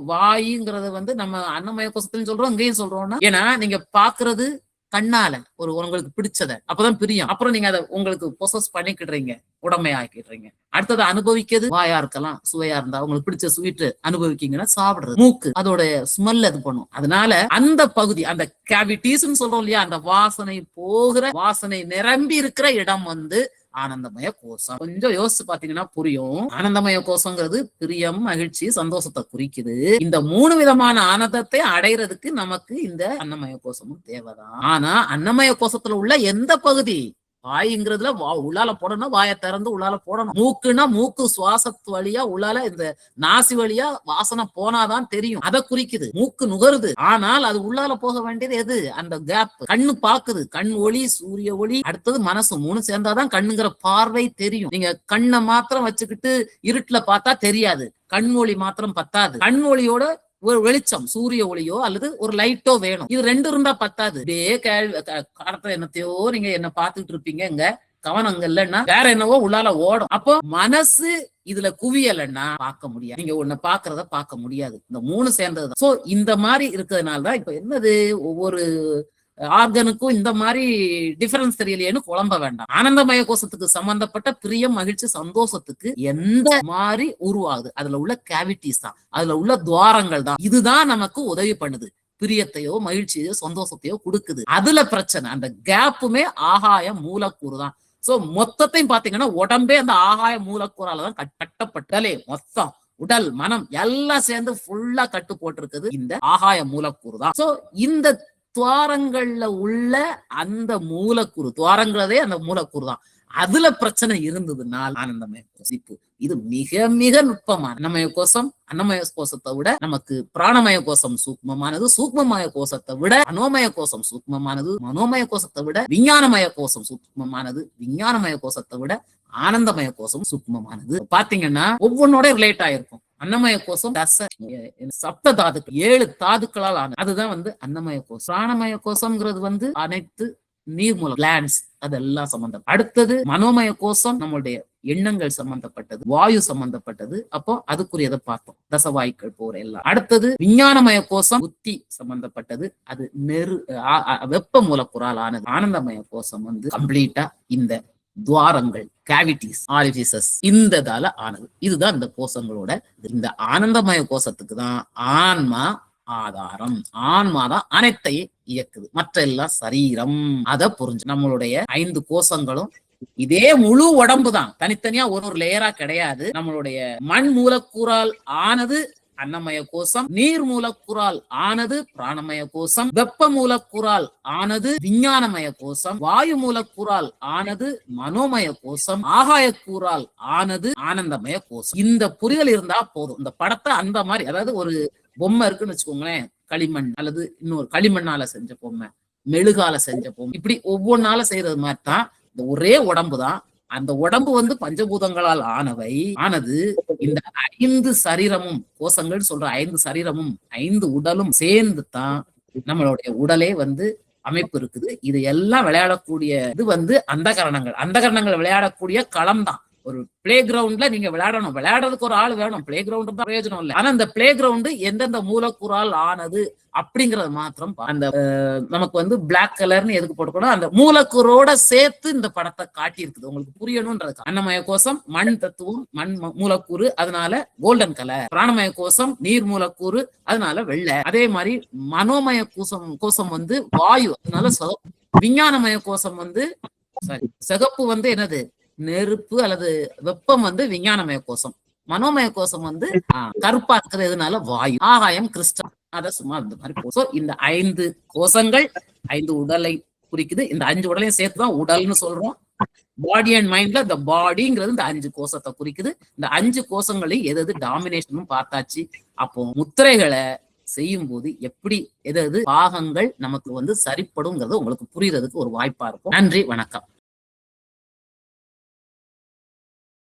Speaker 1: வாயுங்கிறது நம்ம அன்னமய கோஷத்துலயும் சொல்றோம், இங்கேயும் சொல்றோம்னா. ஏன்னா நீங்க பாக்குறது கண்ணால ஒரு உங்களுக்கு பிடிச்சத, அப்பதான் பிரியம். அப்புறம் நீங்க அதை உங்களுக்கு பொசஸ் பண்ணிக்கிடுறீங்க, உடமை ஆக்கிடுறீங்க. அடுத்தது அனுபவிக்கிறது வாயா இருக்கலாம், சுவையா இருந்தா உங்களுக்கு பிடிச்ச ஸ்வீட் அனுபவிக்கீங்கன்னா சாப்பிடுறது. மூக்கு அதோட ஸ்மெல் அது பண்ணும். அதனால அந்த பகுதி, அந்த கேவிட்டிஸ்ன்னு சொல்றோம் இல்லையா, அந்த வாசனை போகிற, வாசனை நிரம்பி இருக்கிற இடம் ஆனந்தமய கோஷம். கொஞ்சம் யோசிச்சு பாத்தீங்கன்னா புரியும். ஆனந்தமய கோஷங்கிறது பிரியம், மகிழ்ச்சி, சந்தோஷத்தை குறிக்குது. இந்த 3 விதமான ஆனந்தத்தை அடைகிறதுக்கு நமக்கு இந்த அன்னமய கோஷமும் தேவைதான். ஆனா அன்னமய கோஷத்துல உள்ள எந்த பகுதி? வாய்ங்கிறதுல உள்ளால போடணும், வாயை திறந்து உள்ளால போடணும். மூக்குன்னா மூக்கு சுவாசத்து வழியா உள்ளால இந்த நாசி வழியா வாசனை போனாதான் தெரியும், அதை குறிக்குது. மூக்கு நுகருது, ஆனால் அது உள்ளால போக வேண்டியது எது? அந்த கேப். கண்ணு பாக்குது, கண் ஒளி, சூரிய ஒளி, அடுத்தது மனசு, 3 சேர்ந்தாதான் கண்ணுங்கிற பார்வை தெரியும். நீங்க கண்ணை மாத்திரம் வச்சுக்கிட்டு இருட்டுல பார்த்தா தெரியாது, கண் ஒளி மாத்திரம் பத்தாது. கண் ஒளியோட ஒரு வெளிச்சம், சூரிய ஒளியோ அல்லது ஒரு லைட்டோ வேணும். இது 2 இருந்தா பத்தாது. இதே காலத்துல என்னத்தையோ நீங்க என்ன பார்த்துட்டு இருப்பீங்க, இங்க கவனம் அங்க இல்லைன்னா வேற என்னவோ உள்ளால ஓடும். அப்போ மனசு இதுல குவியலைன்னா பார்க்க முடியாது, நீங்க ஒண்ணு பாக்குறத பார்க்க முடியாது. இந்த 3 சேர்ந்ததுதான். சோ இந்த மாதிரி இருக்கிறதுனாலதான் இப்ப என்னது, ஒவ்வொரு ஆர்கனுக்கும் இந்த மாதிரி டிஃபரன்ஸ் தெரியலையேன்னு குழம்ப வேண்டாம். ஆனந்தமய கோஷத்துக்கு சம்பந்தப்பட்ட பிரியம், மகிழ்ச்சி, சந்தோஷத்துக்கு எந்த மாதிரி உருவாகுது, அதுல உள்ள கேவிட்டிஸ் தான், அதுல உள்ள துவாரங்கள் தான். இதுதான் நமக்கு உதவி பண்ணுது, பிரியத்தையோ மகிழ்ச்சியோ சந்தோஷத்தையோ கொடுக்குது. அதுல பிரச்சனை, அந்த கேப்புமே ஆகாய மூலக்கூறு தான். சோ மொத்தத்தையும் பாத்தீங்கன்னா உடம்பே அந்த ஆகாய மூலக்கூறாலதான் கட்டப்பட்டாலே, மொத்தம் உடல், மனம் எல்லாம் சேர்ந்து ஃபுல்லா கட்டு போட்டிருக்குது இந்த ஆகாய மூலக்கூறு தான். சோ இந்த துவாரங்கள்ல உள்ள அந்த மூலக்கூறு, துவாரங்களதே அந்த மூலக்கூறு தான். அதுல பிரச்சனை இருந்ததுனால் ஆனந்தமய கோஷம் இது மிக மிக நுட்பமான. அன்னமய கோஷம் அன்னமய கோஷத்தை விட நமக்கு பிராணமய கோஷம் சூக்மமானது, சூக்மமய கோஷத்தை விட மனோமய கோஷம் சூக்மமானது, மனோமய கோஷத்தை விட விஞ்ஞானமய கோஷம் சூக்மமானது, விஞ்ஞானமய கோஷத்தை விட ஆனந்தமய கோஷம் சூக்மமானது. பாத்தீங்கன்னா ஒவ்வொன்னோட ரிலேட் ஆயிருக்கும். அன்னமய கோஷம் சப்த தாதுக்கள், 7 தாதுக்களால் ஆனது, அதுதான் அன்னமய கோஷம். பிராணமய கோஷம்ங்கிறது அனைத்து நீர்மூலம், கிளான்ஸ், அதெல்லாம் சம்பந்தம். அடுத்தது மனோமய கோஷம் நம்மளுடைய எண்ணங்கள் சம்பந்தப்பட்டது, வாயு சம்பந்தப்பட்டது. அப்போ அதுக்குரியதை பார்த்தோம், தசவாயுக்கள் போற எல்லாம். அடுத்தது விஞ்ஞானமய கோஷம் புத்தி சம்பந்தப்பட்டது, அது வெப்ப மூலக்கூறால் ஆனது. ஆனந்தமய கோஷம் கம்ப்ளீட்டா இந்த துவாரங்கள், கேவிட்டிஸ், ஆரிஃபிசஸ், இந்ததால ஆனது. இதுதான் இந்த கோஷங்களோட. இந்த ஆனந்தமய கோஷத்துக்கு தான் ஆன்மா ஆதாரம். ஆன்மாதான் அனைத்தையும் இயக்குது, மற்ற எல்லாம் சரீரம். அதை புரிஞ்சு நம்மளுடைய 5 கோஷங்களும் இதே முழு உடம்பு தான், தனித்தனியா ஒரு லேயரா கிடையாது. நம்மளுடைய மண் மூலக்கூறால் ஆனது அன்னமய கோஷம், நீர் மூலக்கூறால் ஆனது பிராணமய கோஷம், வெப்ப மூலக்கூறால் ஆனது விஞ்ஞானமய கோஷம், வாயு மூலக்கூறால் ஆனது மனோமய கோஷம், ஆகாயக்கூறால் ஆனது ஆனந்தமய கோஷம். இந்த புரிதல் இருந்தா போதும். இந்த படத்தை அந்த மாதிரி, அதாவது ஒரு பொம்மை இருக்குன்னு வச்சுக்கோங்களேன், களிமண் அல்லது இன்னொரு களிமண்ணால செஞ்ச பொம்மை, மெழுகால செஞ்ச பொம்மை, இப்படி ஒவ்வொன்னால செய்யறது மாதிரி தான் இந்த ஒரே உடம்பு தான். அந்த உடம்பு பஞ்சபூதங்களால் ஆனது. இந்த 5 சரீரமும், கோஷங்கள் சொல்ற 5 சரீரமும் 5 உடலும் சேர்ந்து தான் நம்மளுடைய உடலே அமைப்பு இருக்குது. இது எல்லாம் விளையாடக்கூடிய இது அந்த கரணங்கள் விளையாடக்கூடிய களம் தான். ஒரு பிளே கிரவுண்ட்ல நீங்க விளையாடணும், விளையாடுறதுக்கு ஒரு ஆள் வேணும், பிளே கிரவுண்ட் தான் பிரயோஜனம் இல்லை. ஆனா அந்த பிளே கிரவுண்டு எந்தெந்த மூலக்கூறால் ஆனது அப்படிங்கறது மாத்திரம் அந்த நமக்கு பிளாக் கலர்னு எதுக்கு போட்டுக்கணும், அந்த மூலக்கூறோட சேர்த்து இந்த படத்தை காட்டி இருக்குது, உங்களுக்கு புரியணும்ன்றது. அன்னமய கோஷம் மண் தத்துவம், மண் மூலக்கூறு, அதனால கோல்டன் கலர். பிராணமய கோஷம் நீர் மூலக்கூறு, அதனால வெள்ளை. அதே மாதிரி மனோமய கோஷம் வாயு, அதனால சிவப்பு. விஞ்ஞானமய கோஷம் சிகப்பு என்னது நெருப்பு அல்லது வெப்பம் விஞ்ஞானமய கோஷம். மனோமய கோஷம் கருப்பா இருக்கிறது எதுனால வாயு. ஆகாயம் கிறிஸ்டல். அத சும்மா இந்த மாதிரி. இந்த 5 கோஷங்கள் 5 உடலை குறிக்குது. இந்த 5 உடலையும் சேர்த்துதான் உடல்னு சொல்றோம். பாடி அண்ட் மைண்ட்ல இந்த பாடிங்கிறது இந்த 5 கோஷத்தை குறிக்குது. இந்த 5 கோஷங்களையும் எது டாமினேஷனும் பார்த்தாச்சு. அப்போ முத்திரைகளை செய்யும் போது எப்படி எது பாகங்கள் நமக்கு சரிப்படுங்கிறது உங்களுக்கு புரியறதுக்கு ஒரு வாய்ப்பா இருக்கும். நன்றி, வணக்கம்.